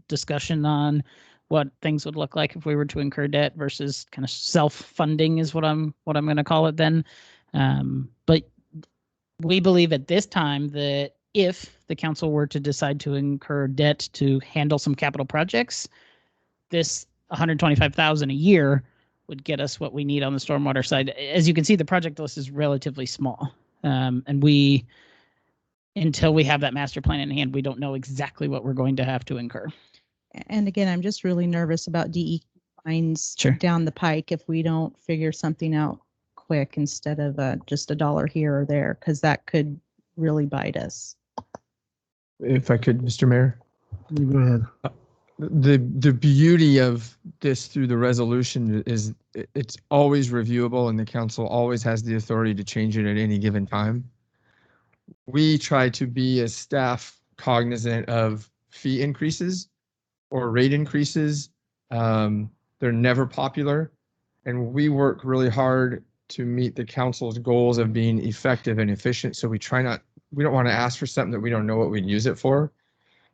discussion on what things would look like if we were to incur debt versus kind of self-funding is what I'm going to call it then. But we believe at this time that if the council were to decide to incur debt to handle some capital projects, this $125,000 a year would get us what we need on the stormwater side. As you can see, the project list is relatively small. And until we have that master plan in hand, we don't know exactly what we're going to have to incur. And again, I'm just really nervous about DEQ fines down the pike if we don't figure something out quick instead of just $1 here or there, because that could really bite us. If I could, Mr. Mayor. You go ahead. The beauty of this through the resolution is it's always reviewable and the council always has the authority to change it at any given time. We try to be as staff cognizant of fee increases or rate increases. They're never popular, and we work really hard to meet the council's goals of being effective and efficient. So we don't want to ask for something that we don't know what we'd use it for.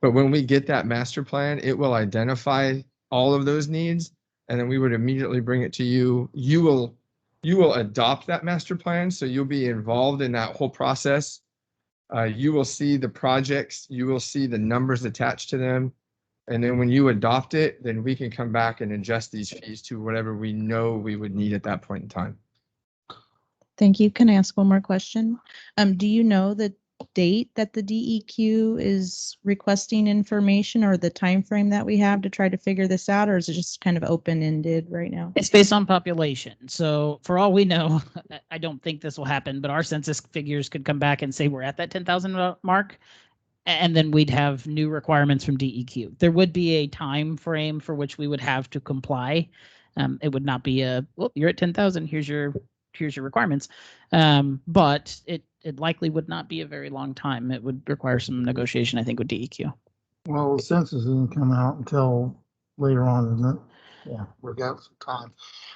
But when we get that master plan, it will identify all of those needs, and then we would immediately bring it to you. You will adopt that master plan, so you'll be involved in that whole process. You will see the projects, you will see the numbers attached to them. And then when you adopt it, then we can come back and adjust these fees to whatever we know we would need at that point in time. Thank you. Can I ask one more question? Do you know the date that the DEQ is requesting information or the time frame that we have to try to figure this out, or is it just kind of open-ended right now? It's based on population. So for all we know, I don't think this will happen, but our census figures could come back and say we're at that 10,000 mark, and then we'd have new requirements from DEQ. There would be a time frame for which we would have to comply. It would not be well, you're at 10,000, here's your requirements. But it likely would not be a very long time. It would require some negotiation, I think, with DEQ. Well, the census isn't come out until later on, isn't it? Yeah, we've got some time.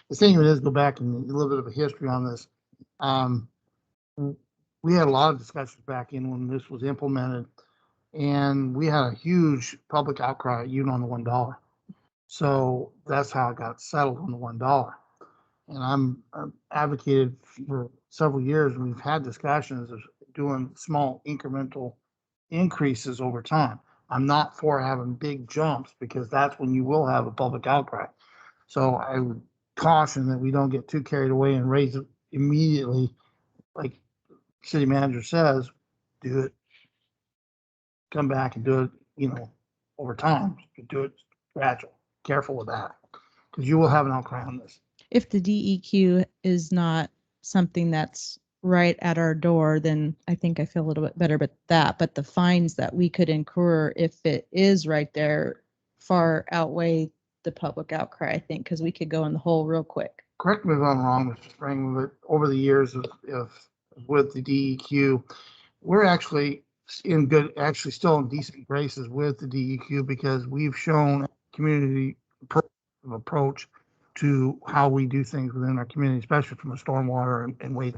The thing is, go back and a little bit of a history on this. We had a lot of discussions back in when this was implemented, and we had a huge public outcry even on the $1. So that's how it got settled on the $1. And I'm advocated for several years, and we've had discussions of doing small incremental increases over time. I'm not for having big jumps because that's when you will have a public outcry. So I would caution that we don't get too carried away and raise it immediately. Like city manager says, do it, come back and do it, over time. You do it gradual. Careful with that, because you will have an outcry on this. If the DEQ is not something that's right at our door, then I think I feel a little bit better about that. But the fines that we could incur if it is right there far outweigh the public outcry, I think, because we could go in the hole real quick. Correct me if I'm wrong, Mr. Spring, but over the years with the DEQ, we're actually still in decent graces with the DEQ because we've shown community approach to how we do things within our community, especially from a stormwater and waste.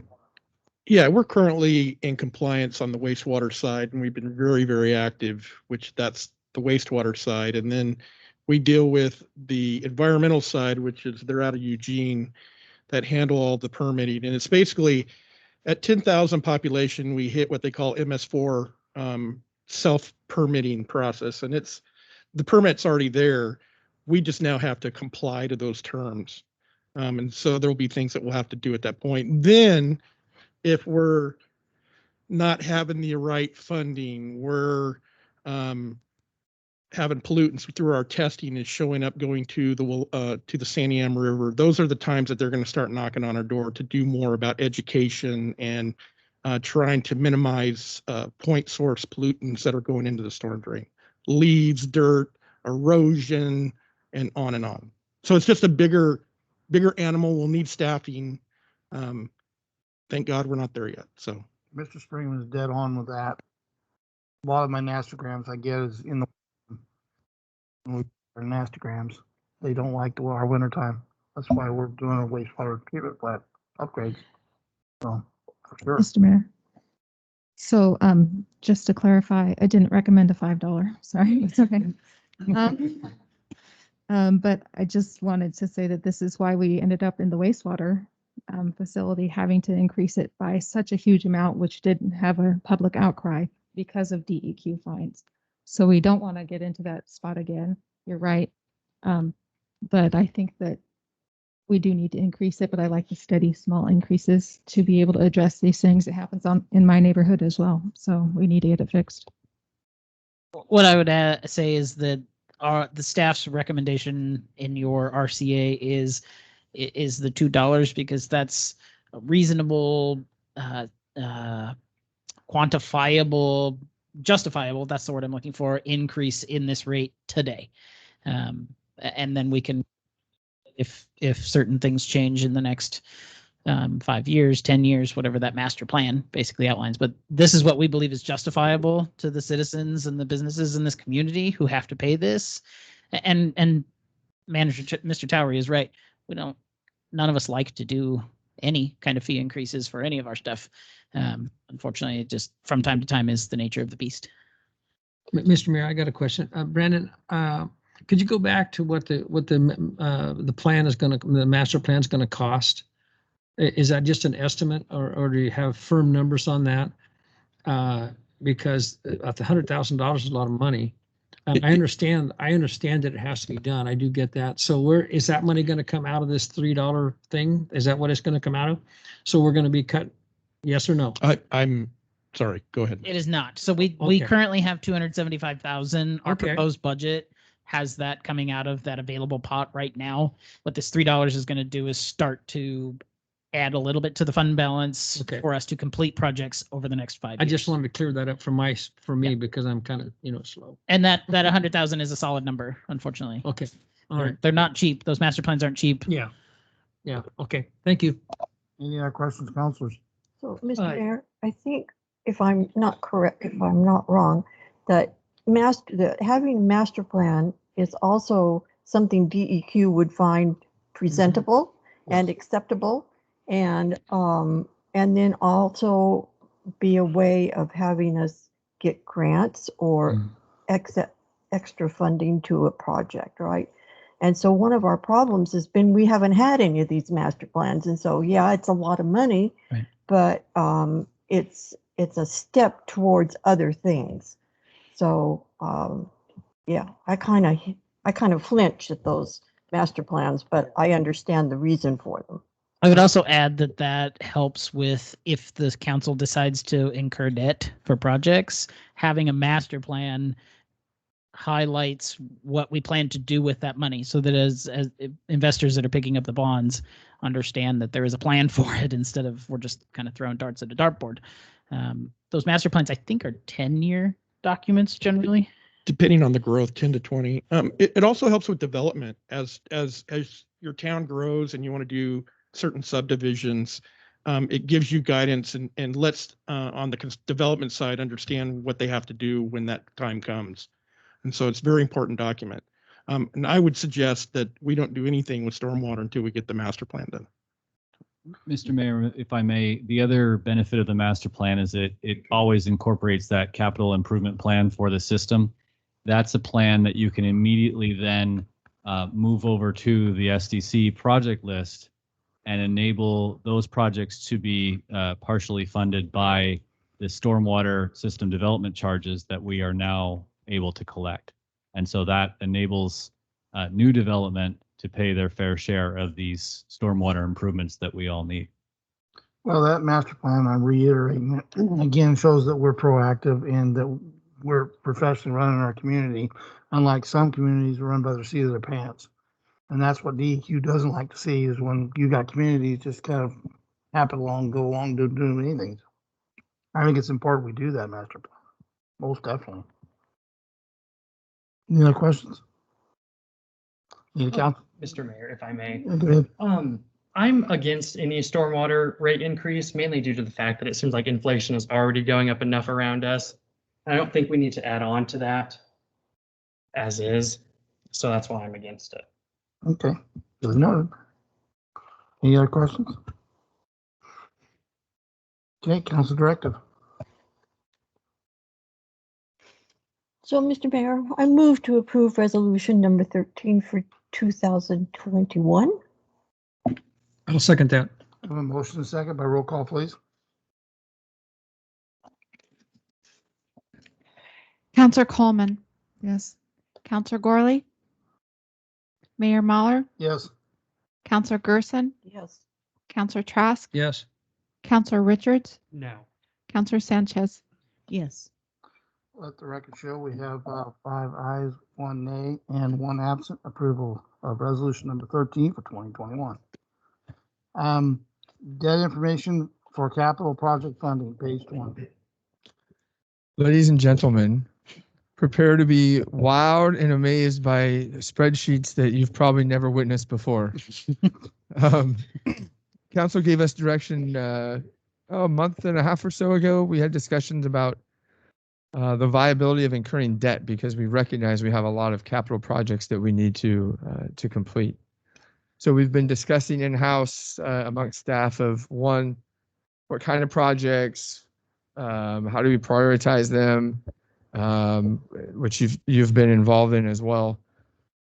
Yeah, we're currently in compliance on the wastewater side, and we've been very, very active, which that's the wastewater side. And then we deal with the environmental side, which is they're out of Eugene, that handle all the permitting. And it's basically at 10,000 population, we hit what they call MS4 self-permitting process. And it's the permit's already there. We just now have to comply to those terms. And so there'll be things that we'll have to do at that point. Then if we're not having the right funding, we're having pollutants through our testing is showing up going to the Santiam River. Those are the times that they're going to start knocking on our door to do more about education and trying to minimize point source pollutants that are going into the storm drain, leaves, dirt, erosion, and on and on. So it's just a bigger animal. We'll need staffing. Thank God we're not there yet. So Mr. Spring was dead on with that. A lot of my nastograms I get is in the nastograms. They don't like our winter time. That's why we're doing a wastewater treatment plant upgrades. So for sure. Mr. Mayor. So just to clarify, I didn't recommend a $5. Sorry, it's okay. But I just wanted to say that this is why we ended up in the wastewater facility having to increase it by such a huge amount, which didn't have a public outcry because of DEQ fines. So we don't want to get into that spot again. You're right. But I think that we do need to increase it, but I like the steady small increases to be able to address these things. It happens in my neighborhood as well. So we need to get it fixed. What I would say is that the staff's recommendation in your RCA is the $2 because that's a reasonable, quantifiable, justifiable, that's the word I'm looking for, increase in this rate today. And then we can, if certain things change in the next 5 years, 10 years, whatever that master plan basically outlines. But this is what we believe is justifiable to the citizens and the businesses in this community who have to pay this. And Manager Mr. Towery is right. None of us like to do any kind of fee increases for any of our stuff. Unfortunately, it just from time to time is the nature of the beast. Mr. Mayor, I got a question. Brandon, could you go back to what the plan is going to, the master plan is going to cost? Is that just an estimate, or do you have firm numbers on that? Because at the $100,000 is a lot of money. I understand that it has to be done. I do get that. So where is that money going to come out of this $3 thing? Is that what it's going to come out of? So we're going to be cut? Yes or no? I'm sorry. Go ahead. It is not. So we currently have 275,000. Our proposed budget has that coming out of that available pot right now. What this $3 is going to do is start to add a little bit to the fund balance for us to complete projects over the next 5 years. I just wanted to clear that up for me because I'm kind of, slow. And that 100,000 is a solid number, unfortunately. Okay. All right. They're not cheap. Those master plans aren't cheap. Yeah. Yeah. Okay. Thank you. Any other questions, councilors? So, Mr. Mayor, I think if I'm not correct, if I'm not wrong, that having a master plan is also something DEQ would find presentable and acceptable, and then also be a way of having us get grants or extra funding to a project, right? And so one of our problems has been we haven't had any of these master plans, and so yeah, it's a lot of money, right, but it's a step towards other things. So yeah, I kind of flinch at those master plans, but I understand the reason for them. I would also add that helps with if the council decides to incur debt for projects, having a master plan highlights what we plan to do with that money so that as investors that are picking up the bonds understand that there is a plan for it instead of we're just kind of throwing darts at a dartboard. Those master plans, I think, are 10-year documents generally. Depending on the growth, 10 to 20. It also helps with development as your town grows and you want to do certain subdivisions. It gives you guidance and lets on the development side understand what they have to do when that time comes. And so it's a very important document. And I would suggest that we don't do anything with stormwater until we get the master plan done. Mr. Mayor, if I may, the other benefit of the master plan is it always incorporates that capital improvement plan for the system. That's a plan that you can immediately then move over to the SDC project list and enable those projects to be partially funded by the stormwater system development charges that we are now able to collect. And so that enables new development to pay their fair share of these stormwater improvements that we all need. Well, that master plan, I'm reiterating, again, shows that we're proactive and that we're professionally running our community, unlike some communities run by the seat of their pants. And that's what DEQ doesn't like to see, is when you got communities just kind of happen along, go along, don't do anything. I think it's important we do that master plan, most definitely. Any other questions? Need a count? Mr. Mayor, if I may. Go ahead. I'm against any stormwater rate increase, mainly due to the fact that it seems like inflation is already going up enough around us. I don't think we need to add on to that as is. So that's why I'm against it. Okay, duly noted. Any other questions? Okay, council directive. So, Mr. Mayor, I move to approve resolution number 13 for 2021. I'll second that. I have a motion and a second by roll call, please. Counselor Coleman. Yes. Counselor Gorley. Mayor Mahler. Yes. Counselor Gerson. Yes. Counselor Trask. Yes. Counselor Richards. No. Counselor Sanchez. Yes. Let the record show we have 5 ayes, 1 nay, and 1 absent. Approval of resolution number 13 for 2021. Debt information for capital project funding, page 20. Ladies and gentlemen, prepare to be wowed and amazed by spreadsheets that you've probably never witnessed before. Council gave us direction a month and a half or so ago. We had discussions about the viability of incurring debt because we recognize we have a lot of capital projects that we need to complete. So we've been discussing in-house amongst staff of one, what kind of projects, how do we prioritize them, which you've been involved in as well.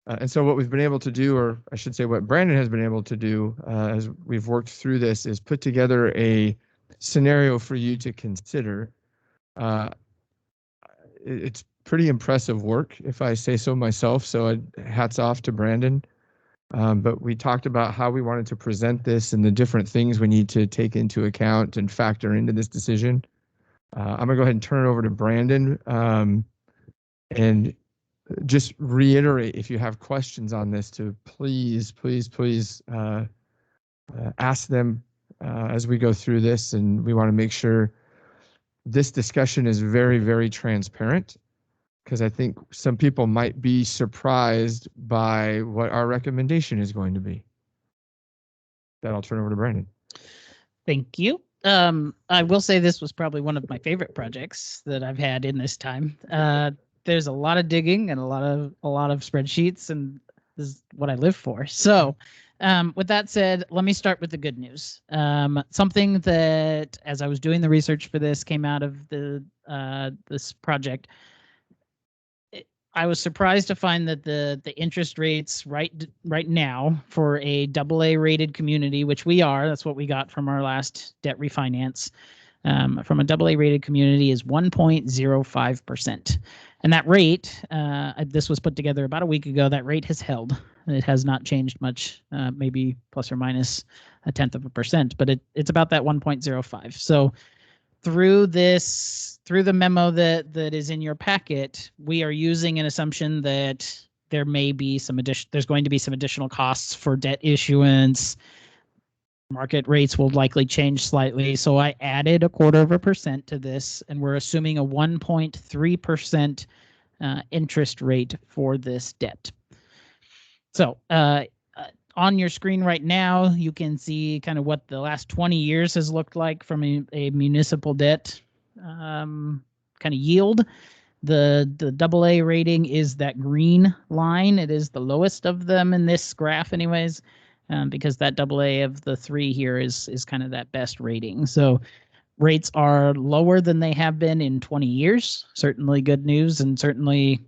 And so what we've been able to do, or I should say what Brandon has been able to do as we've worked through this, is put together a scenario for you to consider. It's pretty impressive work, if I say so myself, so hats off to Brandon. But we talked about how we wanted to present this and the different things we need to take into account and factor into this decision. I'm gonna go ahead and turn it over to Brandon and just reiterate, if you have questions on this, to please ask them as we go through this. And we want to make sure this discussion is very, very transparent, because I think some people might be surprised by what our recommendation is going to be. That I'll turn over to Brandon. Thank you. I will say this was probably one of my favorite projects that I've had in this time. There's a lot of digging and a lot of spreadsheets, and this is what I live for. So with that said, let me start with the good news. Something that, as I was doing the research for this, came out of this project. I was surprised to find that the interest rates right now for a AA rated community, which we are, that's what we got from our last debt refinance, from a AA rated community, is 1.05%. And that rate, this was put together about a week ago, that rate has held. It has not changed much, maybe plus or minus 0.1%, but it's about that 1.05. So through the memo that is in your packet, we are using an assumption that there may be there's going to be some additional costs for debt issuance. Market rates will likely change slightly. So I added 0.25% to this, and we're assuming a 1.3% interest rate for this debt. So on your screen right now, you can see kind of what the last 20 years has looked like from a municipal debt kind of yield. The AA rating is that green line. It is the lowest of them in this graph anyways, because that AA of the three here is kind of that best rating. So rates are lower than they have been in 20 years. Certainly good news, and certainly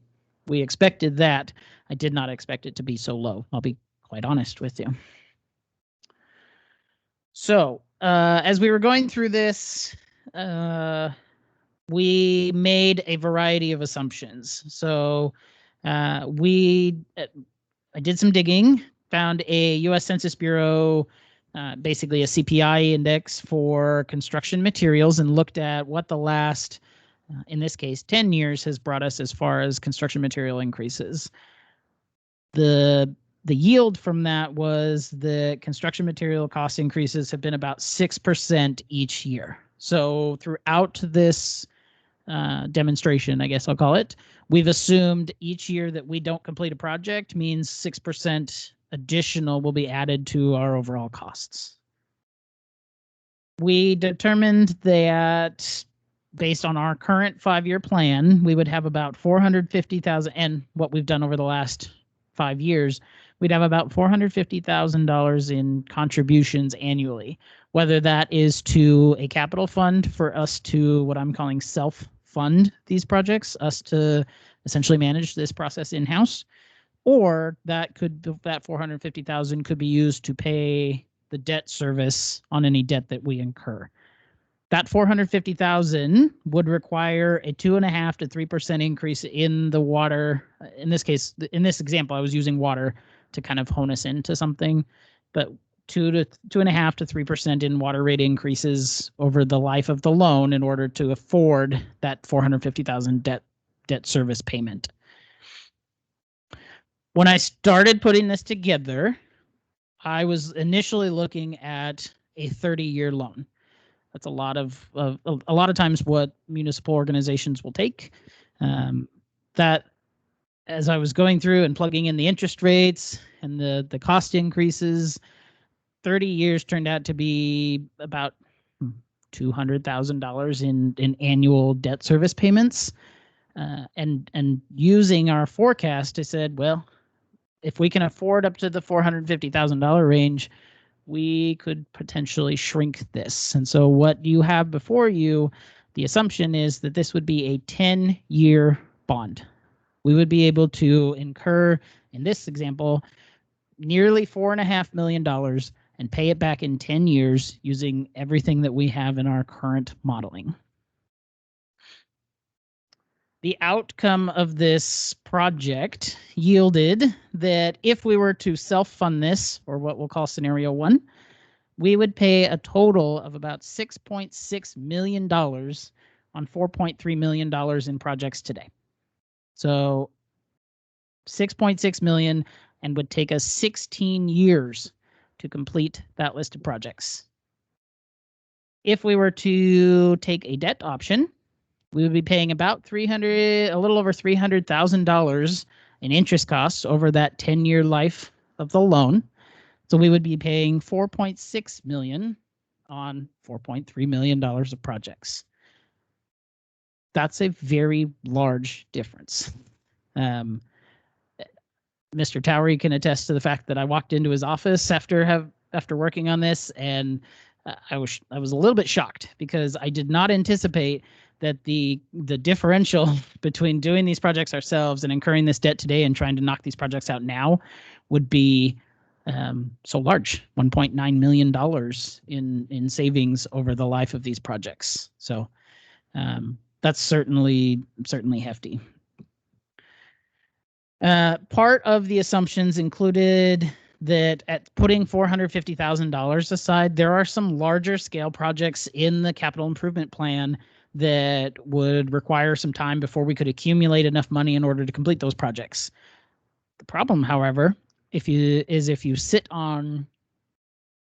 we expected that. I did not expect it to be so low. I'll be quite honest with you. So as we were going through this, we made a variety of assumptions. So I did some digging, found a U.S. Census Bureau, basically a CPI index for construction materials, and looked at what the last, in this case, 10 years has brought us as far as construction material increases. The yield from that was the construction material cost increases have been about 6% each year. So throughout this demonstration, I guess I'll call it, we've assumed each year that we don't complete a project means 6% additional will be added to our overall costs. We determined that based on our current 5-year plan, we would have about $450,000, and what we've done over the last 5 years, we'd have about $450,000 in contributions annually, whether that is to a capital fund for us to what I'm calling self-fund these projects, us to essentially manage this process in-house, or that $450,000 could be used to pay the debt service on any debt that we incur. That $450,000 would require a 2.5% to 3% increase in the water. In this case, in this example, I was using water to kind of hone us into something, but 2.5% to 3% in water rate increases over the life of the loan in order to afford that $450,000 debt service payment. When I started putting this together, I was initially looking at a 30-year loan. That's a lot of times what municipal organizations will take. That as I was going through and plugging in the interest rates and the cost increases, 30 years turned out to be about $200,000 in annual debt service payments. And using our forecast, I said, well, if we can afford up to the $450,000 range, we could potentially shrink this. And so what you have before you, the assumption is that this would be a 10-year bond. We would be able to incur, in this example, nearly $4.5 million and pay it back in 10 years using everything that we have in our current modeling. The outcome of this project yielded that if we were to self-fund this, or what we'll call scenario 1, we would pay a total of about $6.6 million on $4.3 million in projects today. So $6.6 million, and would take us 16 years to complete that list of projects. If we were to take a debt option, we would be paying about a little over $300,000 in interest costs over that 10-year life of the loan. So we would be paying $4.6 million on $4.3 million of projects. That's a very large difference. Mr. Towery can attest to the fact that I walked into his office after working on this, and I was a little bit shocked because I did not anticipate that the differential between doing these projects ourselves and incurring this debt today and trying to knock these projects out now would be so large, $1.9 million in savings over the life of these projects. So that's certainly hefty. Part of the assumptions included that at putting $450,000 aside, there are some larger scale projects in the capital improvement plan that would require some time before we could accumulate enough money in order to complete those projects. The problem, however, if you sit on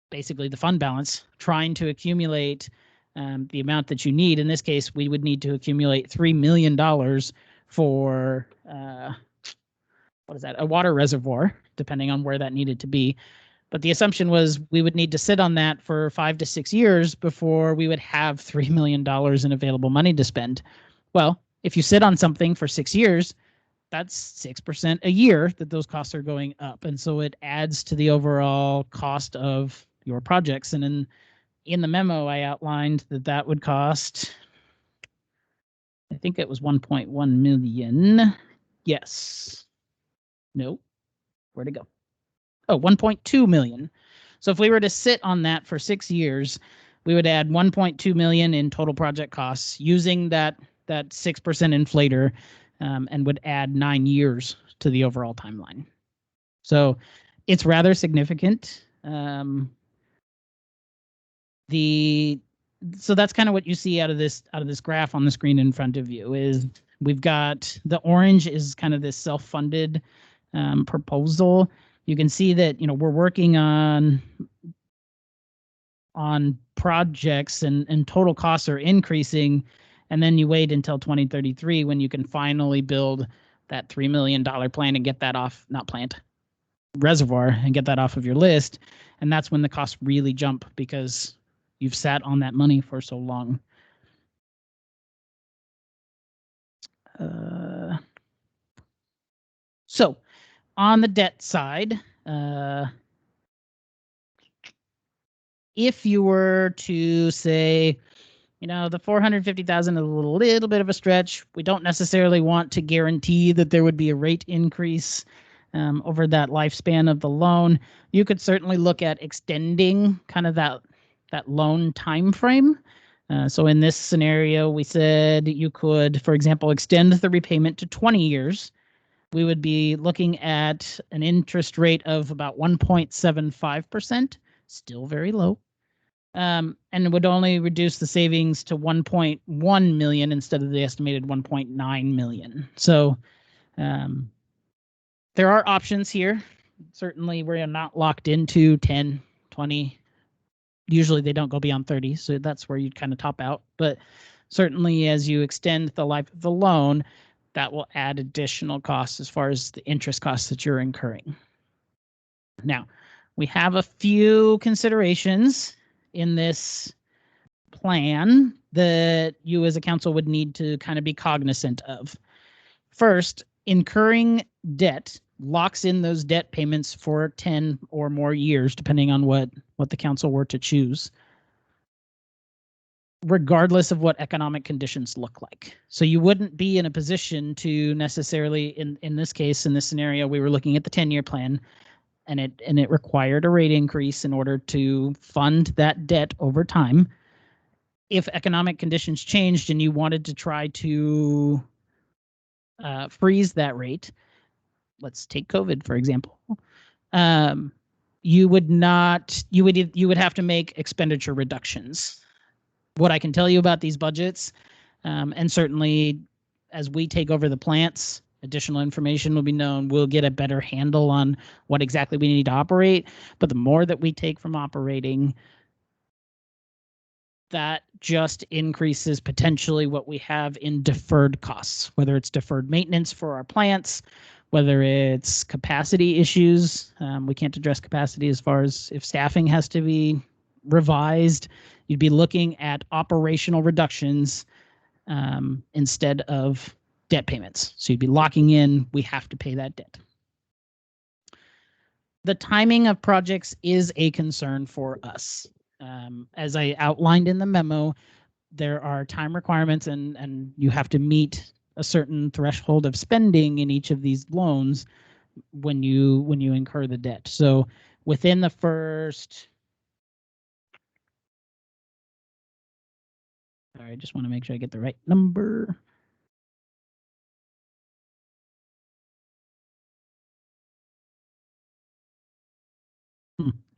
basically the fund balance, trying to accumulate the amount that you need. In this case, we would need to accumulate $3 million for what is that? A water reservoir, depending on where that needed to be. But the assumption was we would need to sit on that for 5 to 6 years before we would have $3 million in available money to spend. Well, if you sit on something for 6 years, that's 6% a year that those costs are going up. And so it adds to the overall cost of your projects. And in the memo, I outlined that would cost, I think it was 1.1 million. Yes. No. Where'd it go? Oh, 1.2 million. So if we were to sit on that for 6 years, we would add 1.2 million in total project costs using that 6% inflator, and would add 9 years to the overall timeline. So it's rather significant. So that's kind of what you see out of this graph on the screen in front of you. Is we've got the orange is kind of this self-funded proposal. You can see that we're working on projects and total costs are increasing, and then you wait until 2033 when you can finally build that $3 million plan and get that off, reservoir, and get that off of your list. And that's when the costs really jump because you've sat on that money for so long. So on the debt side, if you were to say, the 450,000 is a little bit of a stretch. We don't necessarily want to guarantee that there would be a rate increase over that lifespan of the loan. You could certainly look at extending kind of that loan time frame. So in this scenario, we said you could, for example, extend the repayment to 20 years. We would be looking at an interest rate of about 1.75%, still very low. And it would only reduce the savings to 1.1 million instead of the estimated 1.9 million. So there are options here. Certainly, we're not locked into 10, 20. Usually they don't go beyond 30, so that's where you'd kind of top out. But certainly as you extend the life of the loan, that will add additional costs as far as the interest costs that you're incurring. Now, we have a few considerations in this plan that you as a council would need to kind of be cognizant of. First, incurring debt locks in those debt payments for 10 or more years, depending on what the council were to choose, regardless of what economic conditions look like. So you wouldn't be in a position to necessarily, in this case, in this scenario, we were looking at the 10-year plan, and it required a rate increase in order to fund that debt over time. If economic conditions changed and you wanted to try to freeze that rate, let's take COVID, for example, you would have to make expenditure reductions. What I can tell you about these budgets, and certainly as we take over the plants, additional information will be known. We'll get a better handle on what exactly we need to operate. But the more that we take from operating, that just increases potentially what we have in deferred costs, whether it's deferred maintenance for our plants, whether it's capacity issues. We can't address capacity as far as if staffing has to be revised. You'd be looking at operational reductions instead of debt payments. So you'd be locking in, we have to pay that debt. The timing of projects is a concern for us. As I outlined in the memo, there are time requirements and you have to meet a certain threshold of spending in each of these loans when you incur the debt. So within the first, sorry, I just want to make sure I get the right number.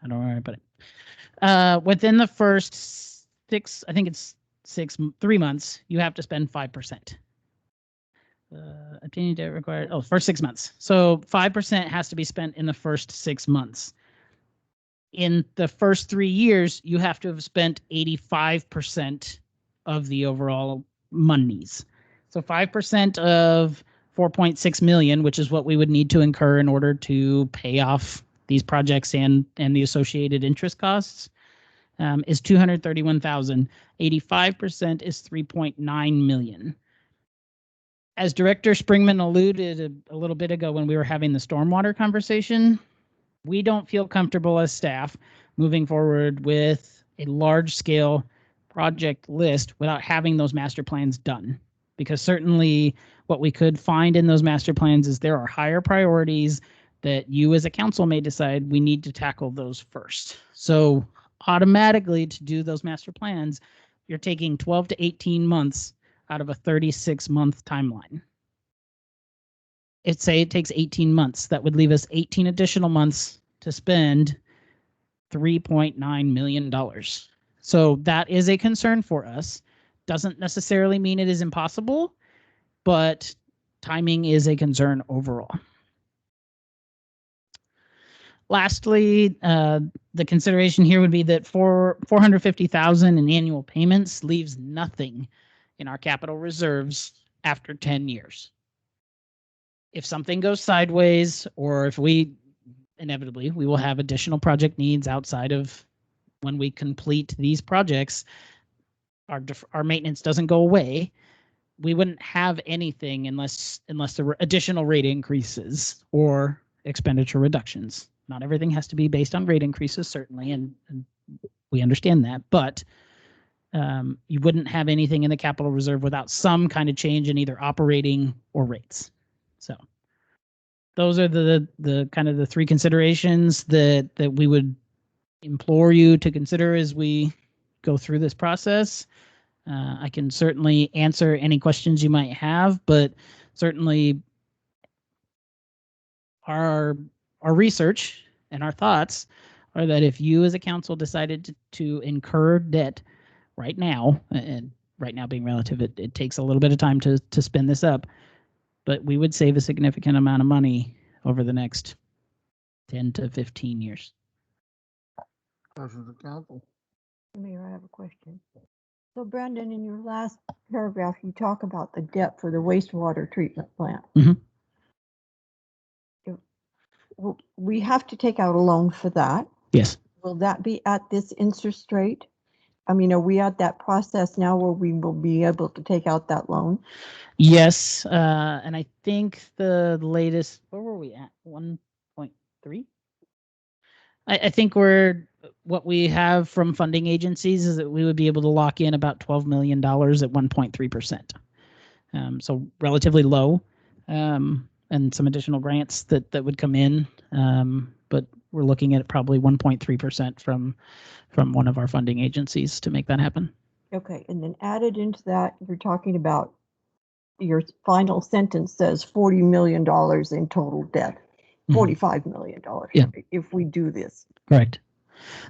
I don't know where I put it. Within the first 3 months, you have to spend 5%. Obtaining debt required, first 6 months. So 5% has to be spent in the first 6 months. In the first 3 years, you have to have spent 85% of the overall monies. So 5% of 4.6 million, which is what we would need to incur in order to pay off these projects and the associated interest costs, is 231,000. 85% is 3.9 million. As Director Springman alluded a little bit ago when we were having the stormwater conversation, we don't feel comfortable as staff moving forward with a large-scale project list without having those master plans done. Because certainly what we could find in those master plans is there are higher priorities that you as a council may decide we need to tackle those first. So automatically to do those master plans, you're taking 12 to 18 months out of a 36-month timeline. It takes 18 months. That would leave us 18 additional months to spend $3.9 million. So that is a concern for us. Doesn't necessarily mean it is impossible, but timing is a concern overall. Lastly, the consideration here would be that for $450,000 in annual payments leaves nothing in our capital reserves after 10 years. If something goes sideways, or if inevitably, we will have additional project needs outside of when we complete these projects, our maintenance doesn't go away. We wouldn't have anything unless there were additional rate increases or expenditure reductions. Not everything has to be based on rate increases, certainly, and we understand that, but you wouldn't have anything in the capital reserve without some kind of change in either operating or rates. So those are the kind of the three considerations that we would implore you to consider as we go through this process. I can certainly answer any questions you might have, but certainly our research and our thoughts are that if you as a council decided to incur debt right now, and right now being relative, it takes a little bit of time to spin this up, but we would save a significant amount of money over the next 10 to 15 years. Questions of council? Mayor, I have a question. So Brandon, in your last paragraph, you talk about the debt for the wastewater treatment plant. Mhm. We have to take out a loan for that. Yes. Will that be at this interest rate? I mean, are we at that process now where we will be able to take out that loan? Yes, and I think the latest, where were we at? 1.3? I think what we have from funding agencies is that we would be able to lock in about $12 million at 1.3%. So relatively low, and some additional grants that would come in. But we're looking at probably 1.3% from one of our funding agencies to make that happen. Okay, and then added into that, you're talking about your final sentence says $40 million in total debt. $45 million Yeah. if we do this. Correct.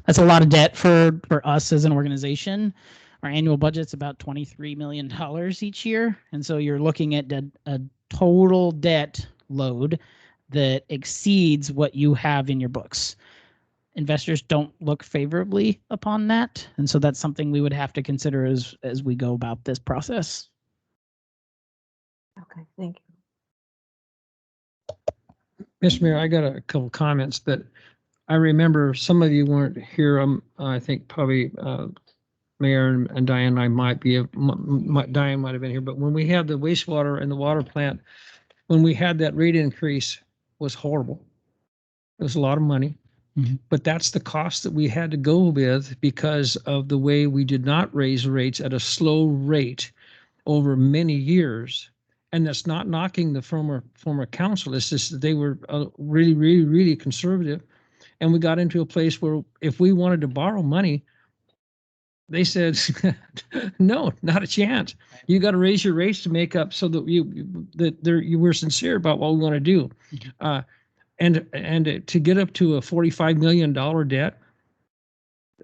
That's a lot of debt for us as an organization. Our annual budget's about $23 million each year. And so you're looking at a total debt load that exceeds what you have in your books. Investors don't look favorably upon that. And so that's something we would have to consider as we go about this process. Okay, thank you. Mr. Mayor, I got a couple comments that I remember. Some of you weren't here. I think probably Mayor and Diane and I might be. Diane might have been here. But when we had the wastewater and the water plant, when we had that rate increase, was horrible. It was a lot of money. Mm-hmm. But that's the cost that we had to go with because of the way we did not raise rates at a slow rate over many years. And that's not knocking the former council. It's just that they were really, really, really conservative. And we got into a place where if we wanted to borrow money, they said, no, not a chance. You got to raise your rates to make up so that you were sincere about what we want to do. And to get up to a $45 million debt,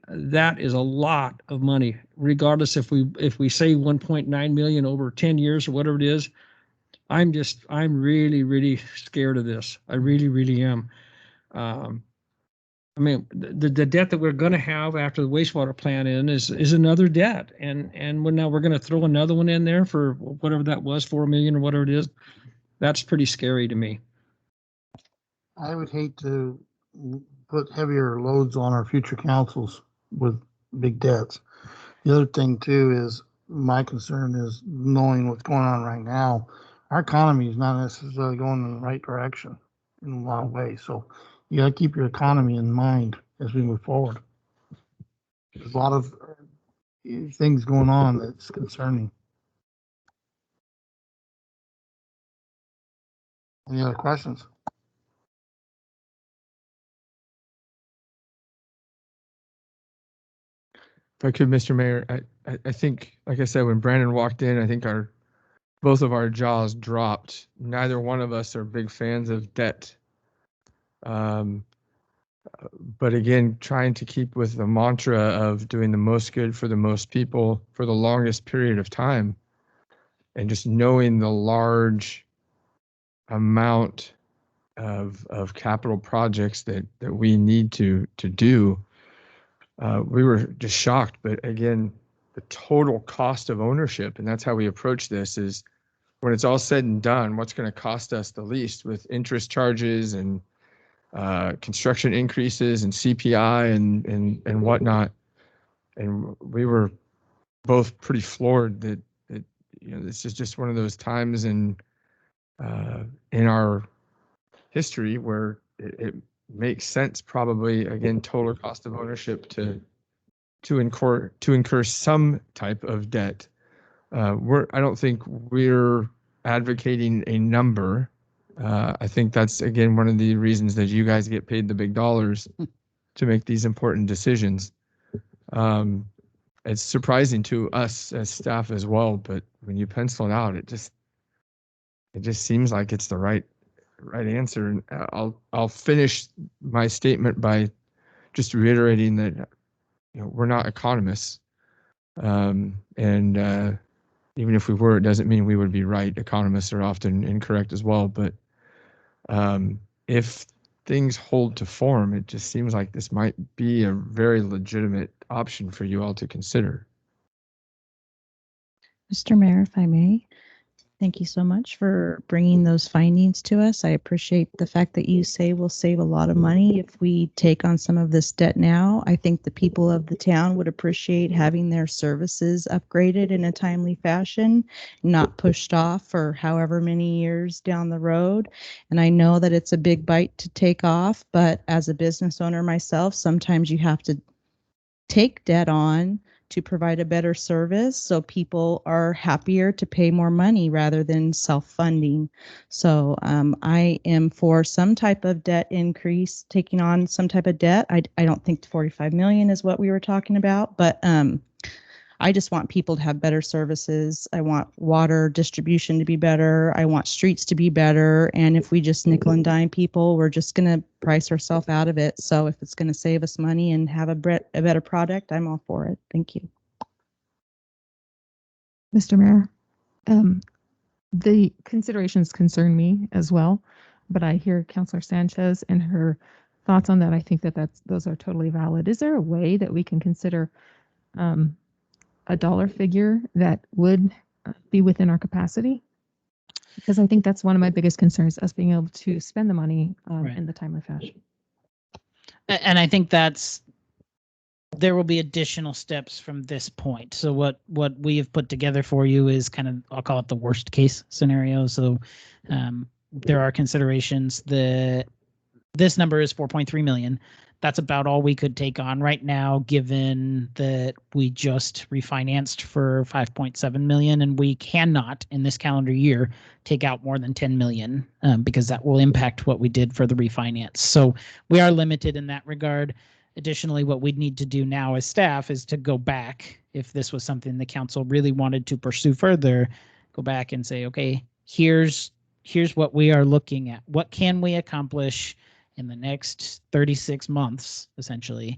that is a lot of money, regardless if we say 1.9 million over 10 years or whatever it is. I'm really, really scared of this. I really, really am. I mean, the debt that we're going to have after the wastewater plant is another debt. And now we're going to throw another one in there for whatever that was, 4 million or whatever it is. That's pretty scary to me. I would hate to put heavier loads on our future councils with big debts. The other thing too is my concern is knowing what's going on right now. Our economy is not necessarily going in the right direction in a lot of ways. So you got to keep your economy in mind as we move forward. There's a lot of things going on that's concerning. Any other questions? If I could, Mr. Mayor, I think, like I said, when Brandon walked in, I think both of our jaws dropped. Neither one of us are big fans of debt. But again, trying to keep with the mantra of doing the most good for the most people for the longest period of time, and just knowing the large amount of capital projects that we need to do, we were just shocked. But again, the total cost of ownership, and that's how we approach this, is when it's all said and done, what's going to cost us the least with interest charges and construction increases and CPI and whatnot. And we were both pretty floored that this is just one of those times in our history where it makes sense, probably, again, total cost of ownership to incur some type of debt. I don't think we're advocating a number. I think that's, again, one of the reasons that you guys get paid the big dollars to make these important decisions. It's surprising to us as staff as well, but when you pencil it out, it just seems like it's the right answer. And I'll finish my statement by just reiterating that we're not economists, and even if we were, it doesn't mean we would be right. Economists are often incorrect as well. But if things hold to form, it just seems like this might be a very legitimate option for you all to consider. Mr. Mayor, if I may, thank you so much for bringing those findings to us. I appreciate the fact that you say we'll save a lot of money if we take on some of this debt now. I think the people of the town would appreciate having their services upgraded in a timely fashion, not pushed off for however many years down the road. And I know that it's a big bite to take off, but as a business owner myself, sometimes you have to take debt on to provide a better service, so people are happier to pay more money rather than self-funding. So I am for some type of debt increase, taking on some type of debt. I don't think 45 million is what we were talking about, but I just want people to have better services. I want water distribution to be better. I want streets to be better. And if we just nickel and dime people, we're just going to price ourselves out of it. So if it's going to save us money and have a better product, I'm all for it. Thank you. Mr. Mayor, the considerations concern me as well, but I hear Councilor Sanchez and her thoughts on that. I think that those are totally valid. Is there a way that we can consider a dollar figure that would be within our capacity? Because I think that's one of my biggest concerns, us being able to spend the money Right. in the timely fashion. And I think there will be additional steps from this point. So what we have put together for you is kind of, I'll call it the worst case scenario. So there are considerations. This number is 4.3 million. That's about all we could take on right now, given that we just refinanced for 5.7 million, and we cannot in this calendar year take out more than 10 million because that will impact what we did for the refinance. So we are limited in that regard. Additionally, what we'd need to do now as staff is to go back, if this was something the council really wanted to pursue further, go back and say, okay, here's here's what we are looking at. What can we accomplish in the next 36 months, essentially,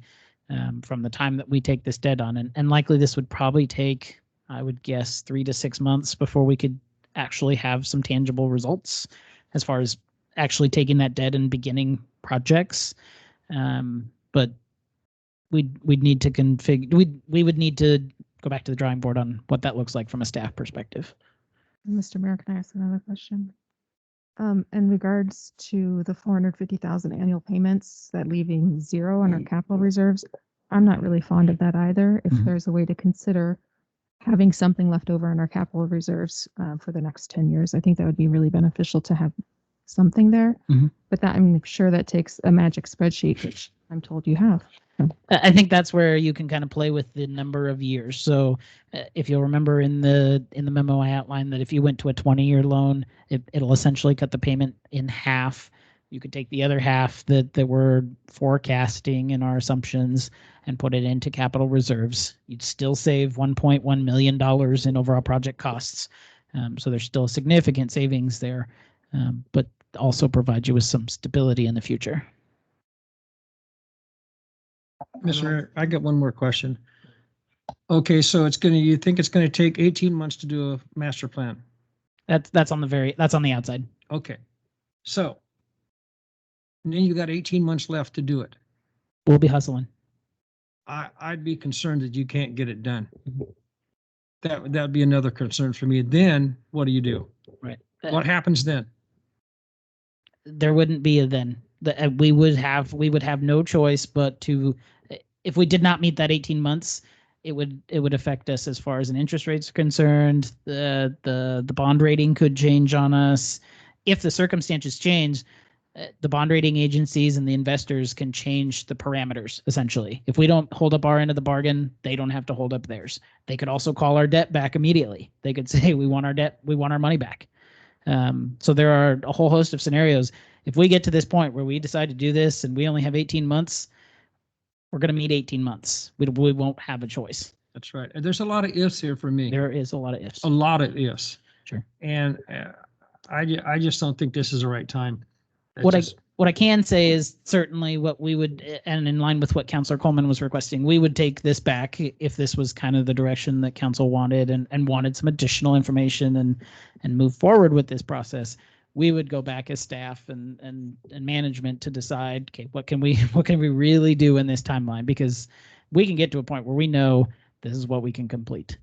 from the time that we take this debt on? And likely this would probably take, I would guess, 3 to 6 months before we could actually have some tangible results as far as actually taking that debt and beginning projects. But we'd need to configure, we would need to go back to the drawing board on what that looks like from a staff perspective. Mr. Mayor, can I ask another question? In regards to the 450,000 annual payments, that leaving zero in our capital reserves, I'm not really fond of that either. If there's a way to consider having something left over in our capital reserves for the next 10 years, I think that would be really beneficial to have something there. But that, I'm sure that takes a magic spreadsheet, which I'm told you have. I think that's where you can kind of play with the number of years. So if you'll remember in the memo I outlined that if you went to a 20-year loan, it'll essentially cut the payment in half. You could take the other half that we're forecasting in our assumptions and put it into capital reserves. You'd still save $1.1 million in overall project costs. So there's still significant savings there, but also provide you with some stability in the future. Mr. Mayor, I got one more question. Okay, so you think it's gonna take 18 months to do a master plan? That's on the outside. Okay, so and then you got 18 months left to do it. We'll be hustling. I'd be concerned that you can't get it done. That'd be another concern for me. Then what do you do? Right. What happens then? There wouldn't be a then. We would have no choice but to, if we did not meet that 18 months, it would affect us as far as an interest rates are concerned. The bond rating could change on us. If the circumstances change, the bond rating agencies and the investors can change the parameters, essentially. If we don't hold up our end of the bargain, they don't have to hold up theirs. They could also call our debt back immediately. They could say, we want our debt, we want our money back. So there are a whole host of scenarios. If we get to this point where we decide to do this and we only have 18 months, we're going to meet 18 months. We won't have a choice. That's right. And there's a lot of ifs here for me. There is a lot of ifs. A lot of ifs. Sure. And I just don't think this is the right time. What I can say is certainly what we would, and in line with what Councilor Coleman was requesting, we would take this back if this was kind of the direction that council wanted and wanted some additional information and move forward with this process. We would go back as staff and management to decide, okay, what can we really do in this timeline? Because we can get to a point where we know this is what we can complete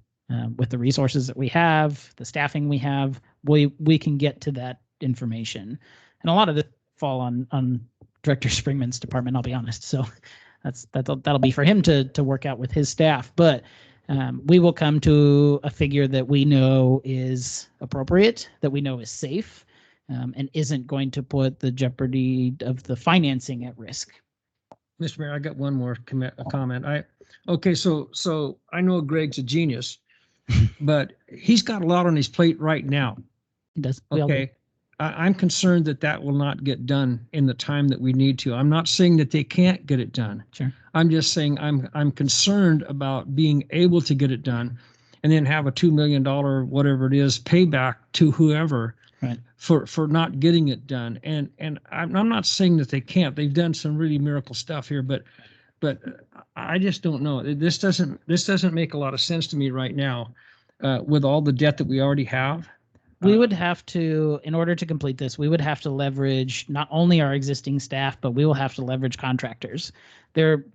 with the resources that we have, the staffing we have. We can get to that information, and a lot of this fall on Director Springman's department, I'll be honest. So that'll be for him to work out with his staff. But we will come to a figure that we know is appropriate, that we know is safe, and isn't going to put the jeopardy of the financing at risk. Mr. Mayor, I got one more comment. Okay, so I know Greg's a genius, but he's got a lot on his plate right now. He does. Okay. I'm concerned that will not get done in the time that we need to. I'm not saying that they can't get it done. Sure. I'm just saying I'm concerned about being able to get it done and then have a $2 million, whatever it is, payback to whoever for not getting it done. And I'm not saying that they can't. They've done some really miracle stuff here, but I just don't know. This doesn't make a lot of sense to me right now with all the debt that we already have. We would have to, in order to complete this, we would have to leverage not only our existing staff, but we will have to leverage contractors.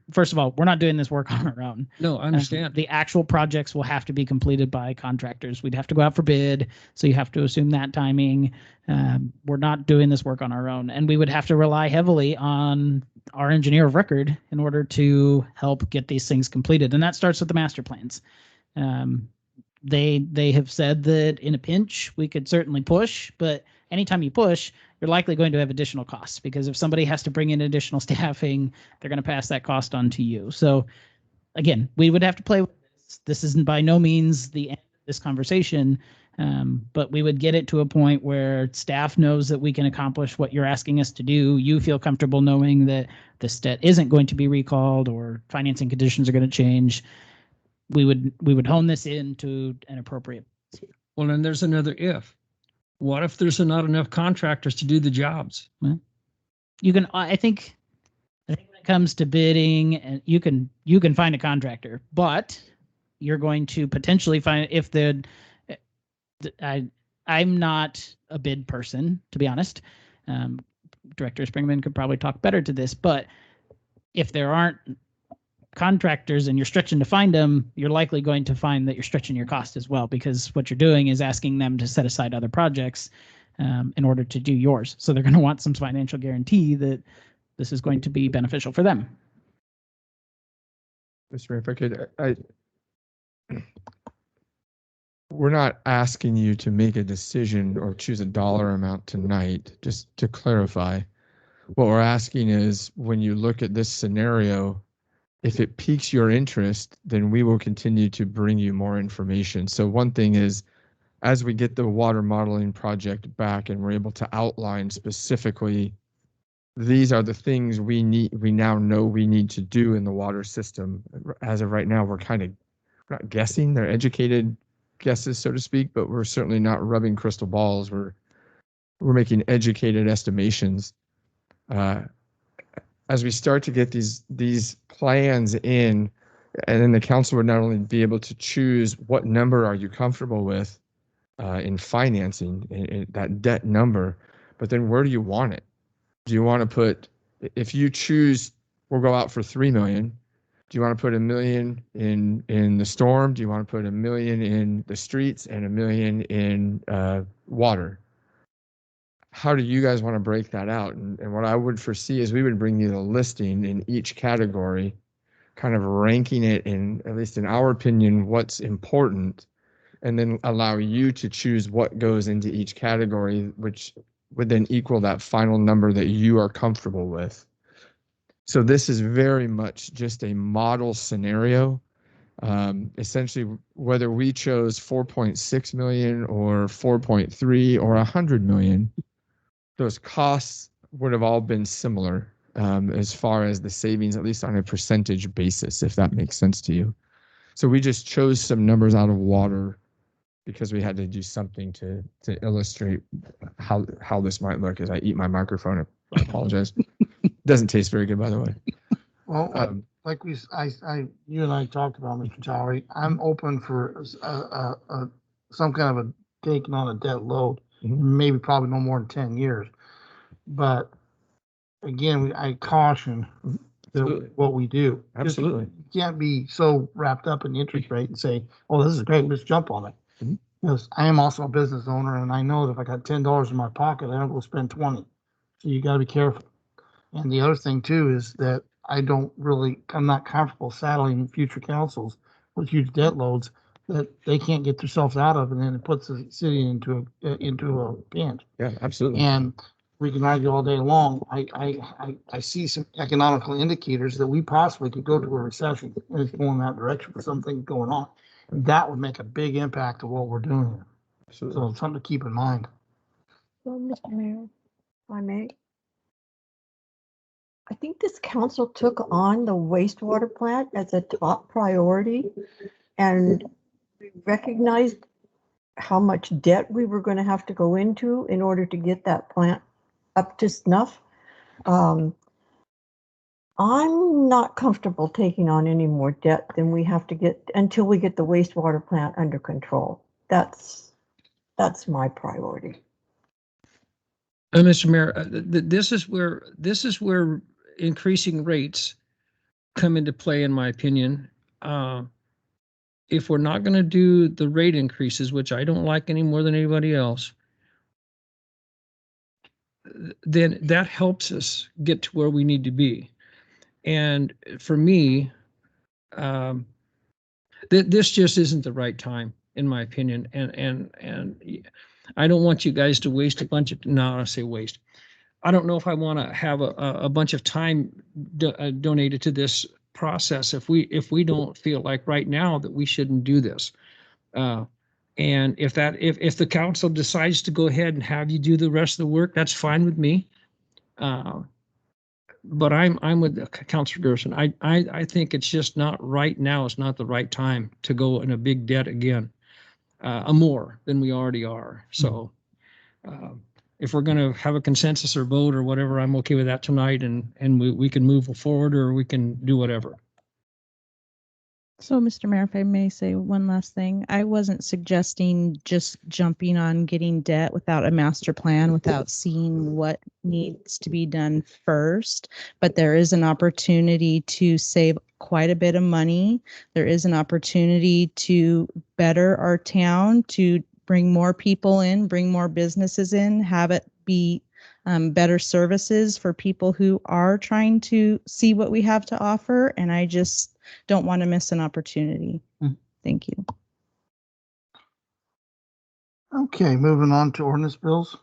First of all, we're not doing this work on our own. No, I understand. The actual projects will have to be completed by contractors. We'd have to go out for bid, so you have to assume that timing. We're not doing this work on our own, and we would have to rely heavily on our engineer of record in order to help get these things completed, and that starts with the master plans. They have said that in a pinch, we could certainly push, but anytime you push, you're likely going to have additional costs, because if somebody has to bring in additional staffing, they're going to pass that cost on to you. So again, we would have to play with this. This isn't by no means the end of this conversation, but we would get it to a point where staff knows that we can accomplish what you're asking us to do. You feel comfortable knowing that this debt isn't going to be recalled or financing conditions are going to change. We would hone this into an appropriate. Well, then there's another if. What if there's not enough contractors to do the jobs? You can, I think when it comes to bidding, and you can find a contractor, but you're going to potentially find if I'm not a bid person, to be honest. Director Springman could probably talk better to this, but if there aren't contractors and you're stretching to find them, you're likely going to find that you're stretching your cost as well, because what you're doing is asking them to set aside other projects in order to do yours. So they're going to want some financial guarantee that this is going to be beneficial for them. Mr. Mayor, if I could, we're not asking you to make a decision or choose a dollar amount tonight, just to clarify. What we're asking is, when you look at this scenario, if it piques your interest, then we will continue to bring you more information. So one thing is, as we get the water modeling project back and we're able to outline specifically, these are the things we now know we need to do in the water system. As of right now, we're not guessing. They're educated guesses, so to speak, but we're certainly not rubbing crystal balls. We're making educated estimations. As we start to get these plans in, and then the council would not only be able to choose what number are you comfortable with in financing that debt number, but then where do you want it? Do you want to put, if you choose, we'll go out for 3 million. Do you want to put $1 million in the storm? Do you want to put $1 million in the streets and $1 million in water? How do you guys want to break that out? And what I would foresee is we would bring you the listing in each category, kind of ranking it in, at least in our opinion, what's important, and then allow you to choose what goes into each category, which would then equal that final number that you are comfortable with. So this is very much just a model scenario. Essentially, whether we chose 4.6 million or 4.3 or 100 million, those costs would have all been similar as far as the savings, at least on a percentage basis, if that makes sense to you. So we just chose some numbers out of water because we had to do something to illustrate how this might look. As I eat my microphone, I apologize. Doesn't taste very good, by the way. Well, like you and I talked about, Mr. Towery, I'm open for some kind of a taking on a debt load, maybe probably no more than 10 years. But again, I caution what we do. Absolutely. You can't be so wrapped up in the interest rate and say, oh, this is great, let's jump on it. Because I am also a business owner, and I know that if I got $10 in my pocket, I don't go spend 20. So you got to be careful. And the other thing too is that I'm not comfortable saddling future councils with huge debt loads that they can't get themselves out of, and then it puts the city into a pinch. Yeah, absolutely. And we can argue all day long. I see some economical indicators that we possibly could go to a recession, and it's going that direction with something going on. And that would make a big impact of what we're doing here. Absolutely. So it's something to keep in mind. So, Mr. Mayor, if I may. I think this council took on the wastewater plant as a top priority, and we recognized how much debt we were going to have to go into in order to get that plant up to snuff. I'm not comfortable taking on any more debt than we have to get until we get the wastewater plant under control. That's my priority. Mr. Mayor, this is where increasing rates come into play, in my opinion. If we're not going to do the rate increases, which I don't like any more than anybody else, then that helps us get to where we need to be. And for me, this just isn't the right time, in my opinion. And I don't want you guys to waste a bunch of, no, I say waste. I don't know if I want to have a bunch of time donated to this process if we don't feel like right now that we shouldn't do this. And if the council decides to go ahead and have you do the rest of the work, that's fine with me. But I'm with Councilor Gerson. I think it's just not right now. It's not the right time to go in a big debt again, more than we already are. So if we're going to have a consensus or vote or whatever, I'm okay with that tonight, and we can move forward or we can do whatever. So, Mr. Mayor, if I may say one last thing, I wasn't suggesting just jumping on getting debt without a master plan, without seeing what needs to be done first. But there is an opportunity to save quite a bit of money. There is an opportunity to better our town, to bring more people in, bring more businesses in, have it be better services for people who are trying to see what we have to offer. And I just don't want to miss an opportunity. Thank you. Okay, moving on to ordinance bills.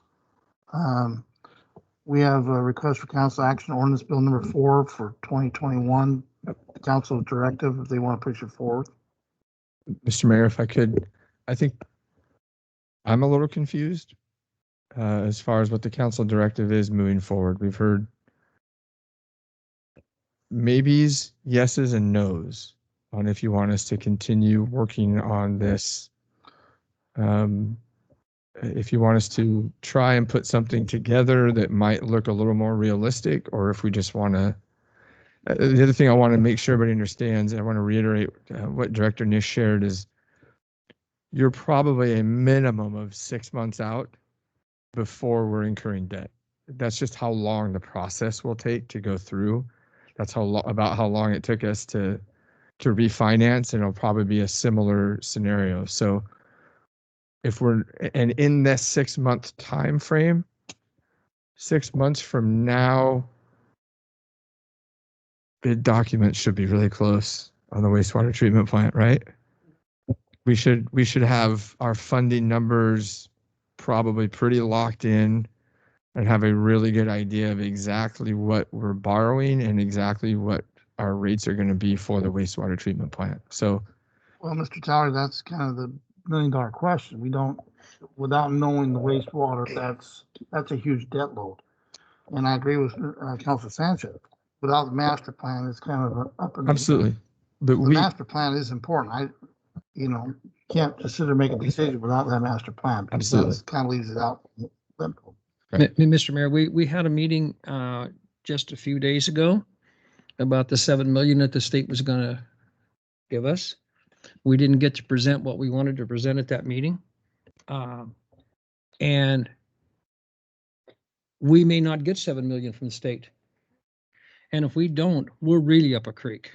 We have a request for council action, ordinance bill number 4 for 2021. Council directive, if they want to push it forward. Mr. Mayor, if I could, I think I'm a little confused as far as what the council directive is moving forward. We've heard maybes, yeses, and nos on if you want us to continue working on this. If you want us to try and put something together that might look a little more realistic, or if we just want to. The other thing I want to make sure everybody understands, and I want to reiterate what Director Nish shared, is you're probably a minimum of 6 months out before we're incurring debt. That's just how long the process will take to go through. That's about how long it took us to refinance, and it'll probably be a similar scenario. So if we're in this 6 month time frame, 6 months from now, bid documents should be really close on the wastewater treatment plant, right? We should have our funding numbers probably pretty locked in and have a really good idea of exactly what we're borrowing and exactly what our rates are going to be for the wastewater treatment plant. So, well, Mr. Tyler, that's kind of the $1 million question. We don't, without knowing the wastewater, that's a huge debt load. And I agree with Councilor Sanchez. Without the master plan, it's kind of up and absolutely. But the master plan is important. Can't just sit there and make a decision without that master plan. Absolutely. That kind of leaves it out. Right. Mr. Mayor, we had a meeting just a few days ago about the $7 million that the state was going to give us. We didn't get to present what we wanted to present at that meeting. And we may not get $7 million from the state. And if we don't, we're really up a creek.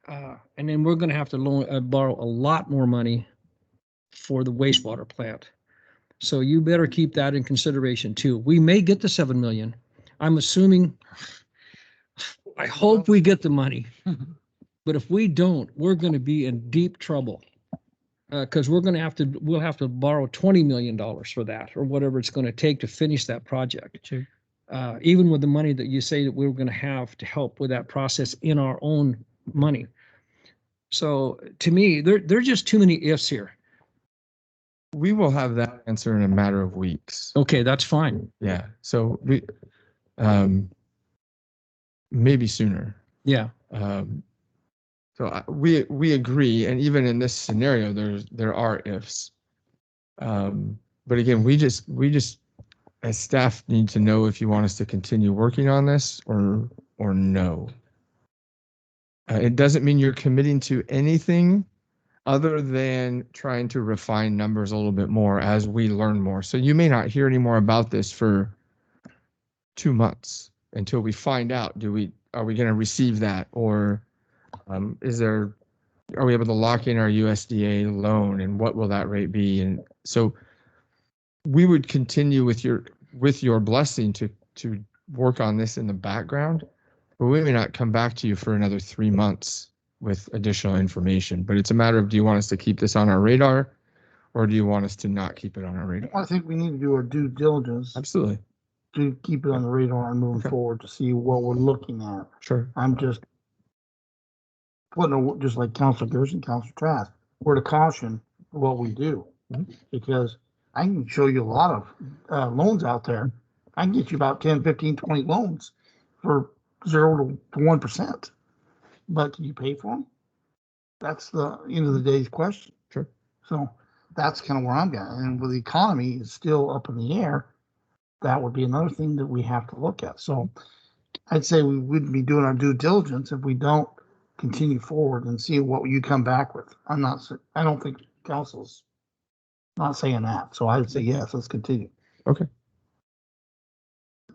And then we're going to have to borrow a lot more money for the wastewater plant. So you better keep that in consideration too. We may get the $7 million. I'm assuming, I hope we get the money. But if we don't, we're going to be in deep trouble. Because we'll have to borrow $20 million for that, or whatever it's going to take to finish that project. Sure. Even with the money that you say that we're going to have to help with that process in our own money. So to me, there are just too many ifs here. We will have that answer in a matter of weeks. Okay, that's fine. Yeah. So we, maybe sooner. Yeah. So we agree, and even in this scenario, there are ifs. But again, we just as staff need to know if you want us to continue working on this or no. It doesn't mean you're committing to anything other than trying to refine numbers a little bit more as we learn more. So you may not hear any more about this for 2 months until we find out, are we going to receive that, or are we able to lock in our USDA loan, and what will that rate be? And so we would continue with your blessing to work on this in the background, but we may not come back to you for another 3 months with additional information. But it's a matter of, do you want us to keep this on our radar, or do you want us to not keep it on our radar? I think we need to do our due diligence. Absolutely. To keep it on the radar and move forward to see what we're looking at. Sure. I'm just putting just like Councilor Gerson, Councilor Trask, word of caution for what we do. Because I can show you a lot of loans out there. I can get you about 10, 15, 20 loans for 0 to 1%. But can you pay for them? That's the end of the day's question. Sure. So that's kind of where I'm at. And with the economy is still up in the air, that would be another thing that we have to look at. So I'd say we wouldn't be doing our due diligence if we don't continue forward and see what you come back with. I don't think council's not saying that. So I would say, yes, let's continue. Okay.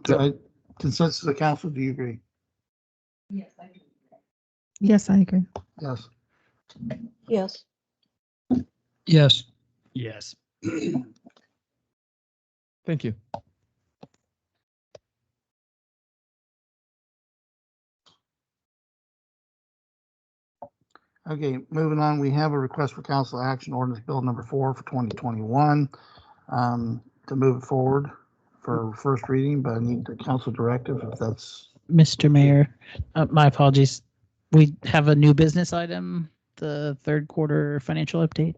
So consensus of the council, do you agree? Yes, I agree. Yes. Yes. Yes. Yes. Thank you. Okay, moving on, we have a request for council action ordinance bill number 4 for 2021, to move it forward for first reading, but I need the council directive if that's, Mr. Mayor, my apologies. We have a new business item, the third quarter financial update.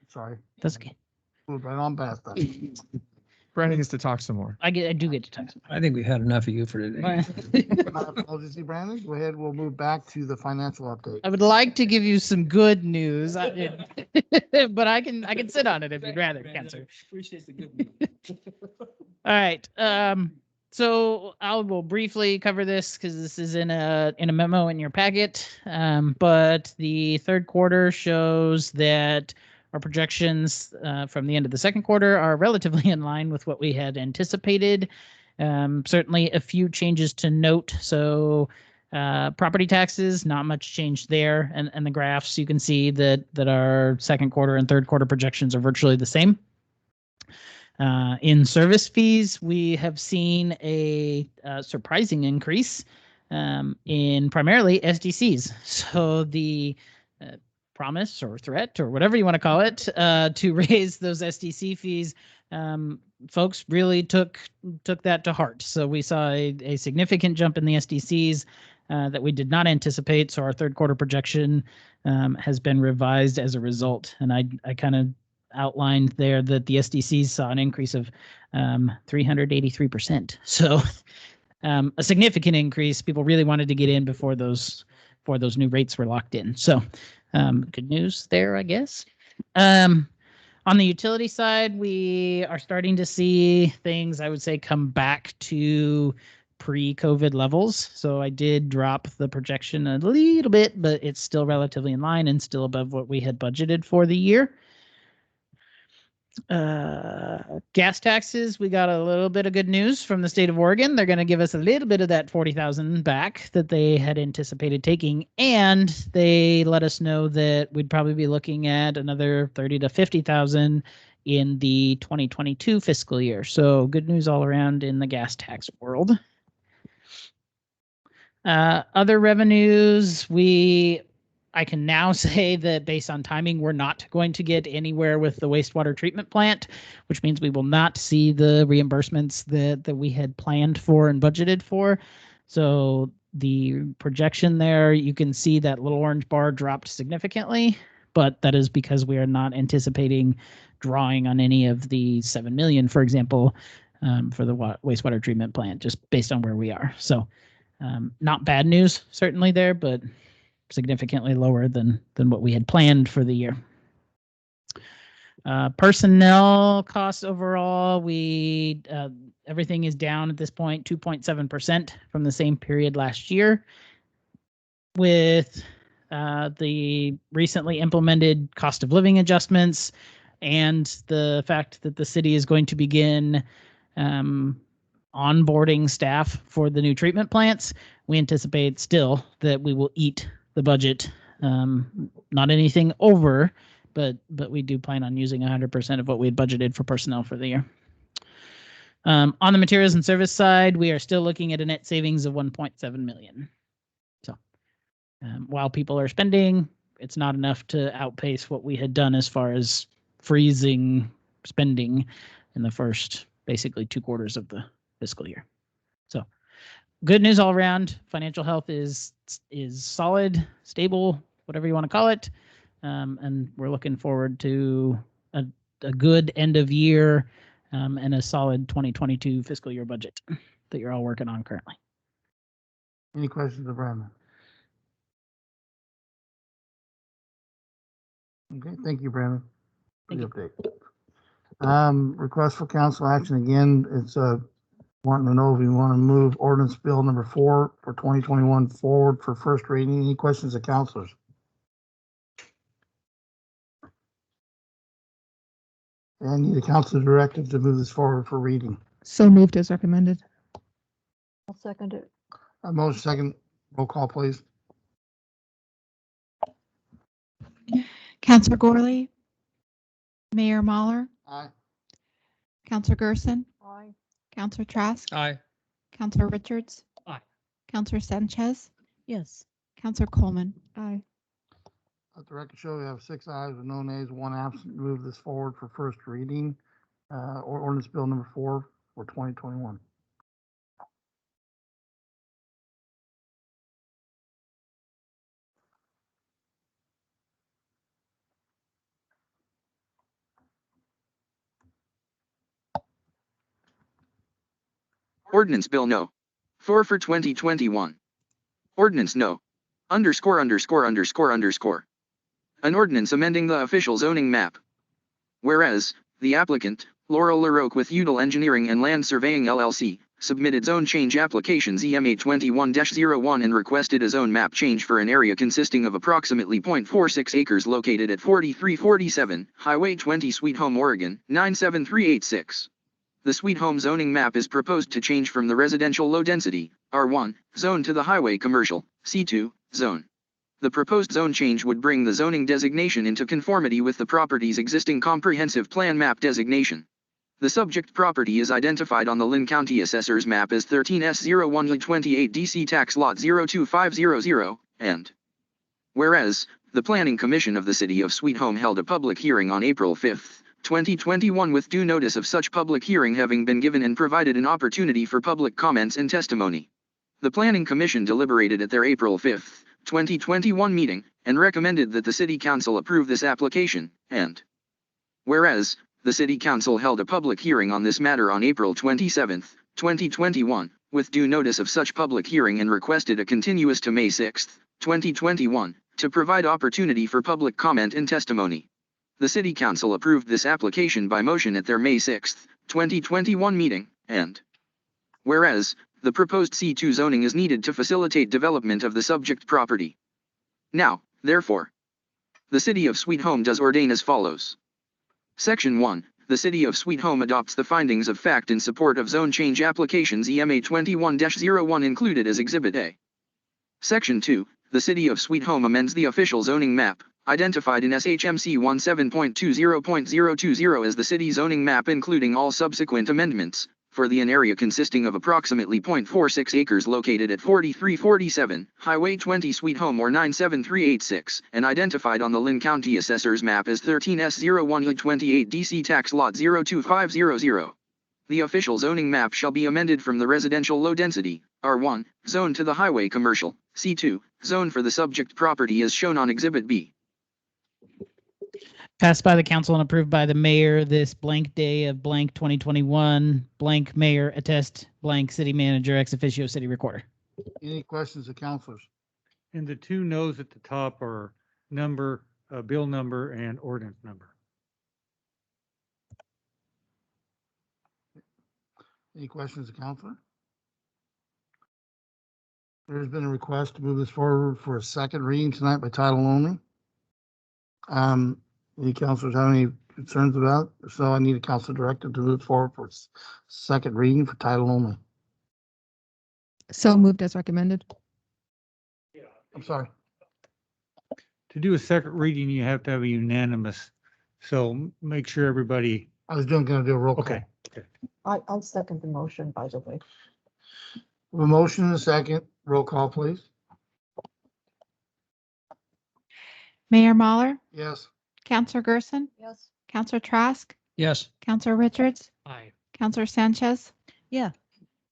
sorry, That's okay. moved right on past that. Brandon gets to talk some more. I do get to talk. I think we had enough of you for today. My apologies, Brandon. Go ahead, we'll move back to the financial update. I would like to give you some good news, but I can sit on it if you'd rather, Cancer. Appreciate the good news. All right. So I will briefly cover this because this is in a memo in your packet. But the third quarter shows that our projections from the end of the second quarter are relatively in line with what we had anticipated. Certainly a few changes to note. So property taxes, not much change there. And the graphs, you can see that our second quarter and third quarter projections are virtually the same. In service fees, we have seen a surprising increase in primarily SDCs. So the promise or threat or whatever you want to call it to raise those SDC fees, folks really took that to heart. So we saw a significant jump in the SDCs that we did not anticipate. So our third quarter projection has been revised as a result. And I kind of outlined there that the SDCs saw an increase of 383%. So a significant increase. People really wanted to get in before those new rates were locked in. So good news there, I guess. On the utility side, we are starting to see things, I would say, come back to pre-COVID levels. So I did drop the projection a little bit, but it's still relatively in line and still above what we had budgeted for the year. Gas taxes, we got a little bit of good news from the state of Oregon. They're going to give us a little bit of that 40,000 back that they had anticipated taking, and they let us know that we'd probably be looking at another 30 to 50,000 in the 2022 fiscal year. So good news all around in the gas tax world. Other revenues, I can now say that based on timing, we're not going to get anywhere with the wastewater treatment plant, which means we will not see the reimbursements that we had planned for and budgeted for. So the projection there, you can see that little orange bar dropped significantly, but that is because we are not anticipating drawing on any of the 7 million, for example, for the wastewater treatment plant, just based on where we are. So not bad news certainly there, but significantly lower than what we had planned for the year. Personnel costs overall, everything is down at this point, 2.7% from the same period last year. With the recently implemented cost of living adjustments and the fact that the city is going to begin onboarding staff for the new treatment plants, we anticipate still that we will eat the budget, not anything over, but we do plan on using 100% of what we had budgeted for personnel for the year. On the materials and service side, we are still looking at a net savings of 1.7 million. So while people are spending, it's not enough to outpace what we had done as far as freezing spending in the first basically 2 quarters of the fiscal year. So good news all around. Financial health is solid, stable, whatever you want to call it. And we're looking forward to a good end of year and a solid 2022 fiscal year budget that you're all working on currently. Any questions of Brandon? Okay, thank you, Brandon, for the update. Request for council action again. It's wanting to know if you want to move ordinance bill number 4 for 2021 forward for first reading. Any questions of councilors? And need a council directive to move this forward for reading. So moved as recommended. I'll second it. Motion second, roll call, please. Counselor Gorley, Mayor Mahler, Aye. Counselor Gerson, Aye. Counselor Trask, Aye. Counselor Richards. Aye. Counselor Sanchez, Yes. Counselor Coleman. Aye. Let the record show we have 6 ayes with no nays, 1 absent. Move this forward for first reading. Or ordinance bill number 4 for 2021. Ordinance Bill No. 4 for 2021. Ordinance No. _____. An ordinance amending the official zoning map. Whereas, the applicant, Laurel LaRoque with Udall Engineering and Land Surveying LLC, submitted zone change applications EMA 21-01 and requested a zone map change for an area consisting of approximately 0.46 acres located at 4347 Highway 20, Sweet Home, Oregon, 97386. The Sweet Home zoning map is proposed to change from the residential low-density, R1, zone to the highway commercial, C2, zone. The proposed zone change would bring the zoning designation into conformity with the property's existing comprehensive plan map designation. The subject property is identified on the Lynn County Assessor's Map as 13S01-28 DC Tax Lot 02500, and whereas, the Planning Commission of the City of Sweet Home held a public hearing on April 5, 2021 with due notice of such public hearing having been given and provided an opportunity for public comments and testimony. The Planning Commission deliberated at their April 5, 2021 meeting, and recommended that the City Council approve this application, and whereas, the City Council held a public hearing on this matter on April 27, 2021, with due notice of such public hearing and requested a continuance to May 6, 2021, to provide opportunity for public comment and testimony. The City Council approved this application by motion at their May 6, 2021 meeting, and whereas, the proposed C2 zoning is needed to facilitate development of the subject property. Now, therefore, the City of Sweet Home does ordain as follows. Section 1. The City of Sweet Home adopts the findings of fact in support of zone change applications EMA 21-01 included as Exhibit A. Section 2. The City of Sweet Home amends the official zoning map, identified in SHMC 17.20.020 as the city zoning map including all subsequent amendments, for an area consisting of approximately 0.46 acres located at 4347 Highway 20 Sweet Home or 97386, and identified on the Lynn County Assessor's Map as 13S01-28 DC Tax Lot 02500. The official zoning map shall be amended from the residential low-density, R1, zone to the highway commercial, C2, zone for the subject property as shown on Exhibit B. Passed by the council and approved by the mayor this blank day of blank 2021, blank mayor attest, blank city manager ex officio city recorder. Any questions of councilors? And the two no's at the top are number, bill number and ordinance number. Any questions of councilor? There's been a request to move this forward for a second reading tonight by title only. Any councilors have any concerns about it? So I need a council directive to move forward for second reading for title only. So moved as recommended. I'm sorry. To do a second reading, you have to have a unanimous. So make sure everybody. I was gonna do a roll call. Okay. I'll second the motion, by the way. A motion and a second. Roll call, please. Mayor Mahler, Yes. Counselor Gerson, Yes. Counselor Trask, Yes. Counselor Richards, Aye. Counselor Sanchez. Yeah.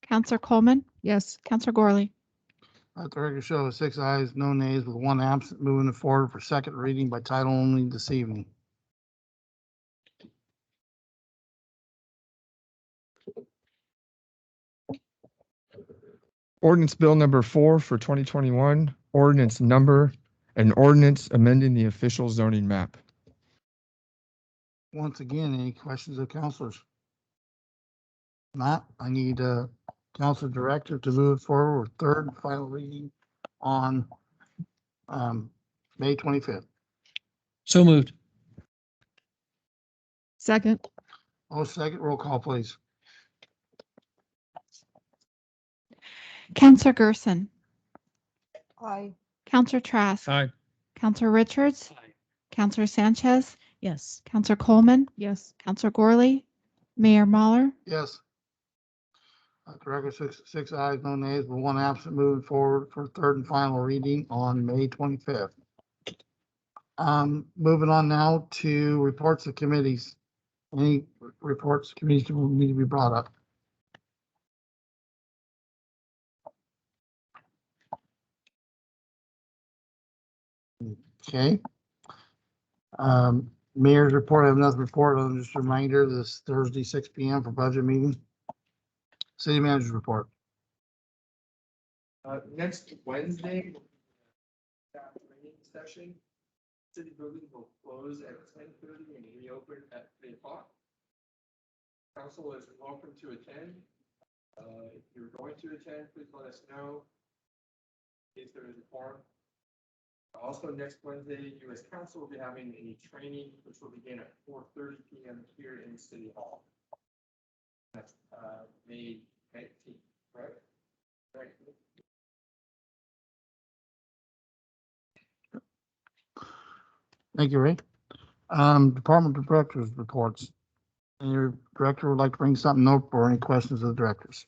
Counselor Coleman, Yes. Counselor Gorley. Let the record show 6 ayes, no nays, with 1 absent, moving it forward for second reading by title only this evening. Ordinance Bill number 4 for 2021, ordinance number, an ordinance amending the official zoning map. Once again, any questions of counselors? Not, I need council director to move forward with third and final reading on May 25th. So moved. Second. Oh, second, roll call, please. Counselor Gerson, Aye. Counselor Trask, Aye. Counselor Richards, Counselor Sanchez, Yes. Counselor Coleman, Yes. Counselor Gorley, Mayor Mahler. Yes. The record six ayes, no nays, with one absent, moving forward for third and final reading on May 25th. Moving on now to reports of committees. Any reports, committees that will need to be brought up? Okay. Mayor's report, I have nothing to report, other than just a reminder, this Thursday, 6 p.m. for budget meeting. City manager's report. Next Wednesday, staff training session. City building will close at 10:30 and reopen at 3 o'clock. Council is welcome to attend. If you're going to attend, please let us know. In case there is a forum. Also, next Wednesday, U.S. Council will be having a training, which will begin at 4:30 p.m. here in City Hall. That's May 19th, right? Right. Thank you, Ray. Department directors reports. And your director would like to bring something up or any questions of the directors?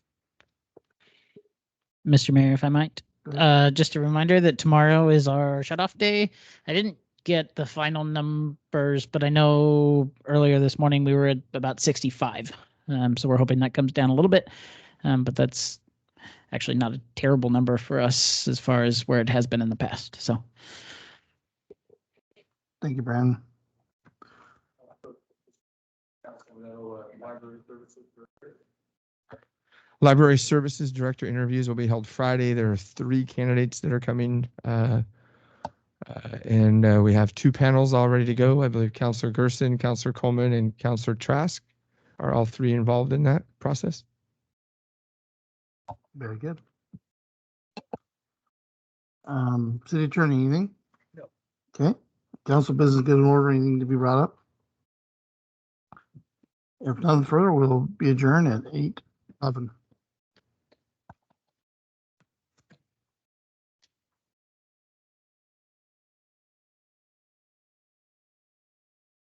Mr. Mayor, if I might. Go ahead. Just a reminder that tomorrow is our shut-off day. I didn't get the final numbers, but I know earlier this morning we were at about 65. So we're hoping that comes down a little bit. But that's actually not a terrible number for us as far as where it has been in the past. So Thank you, Brandon. Library Services Director interviews will be held Friday. There are 3 candidates that are coming, and we have 2 panels all ready to go. I believe Counselor Gerson, Counselor Coleman, and Counselor Trask are all 3 involved in that process. Very good. City attorney, anything? No. Okay. Council business good in order, anything to be brought up? If nothing further, we'll be adjourned at 8:11.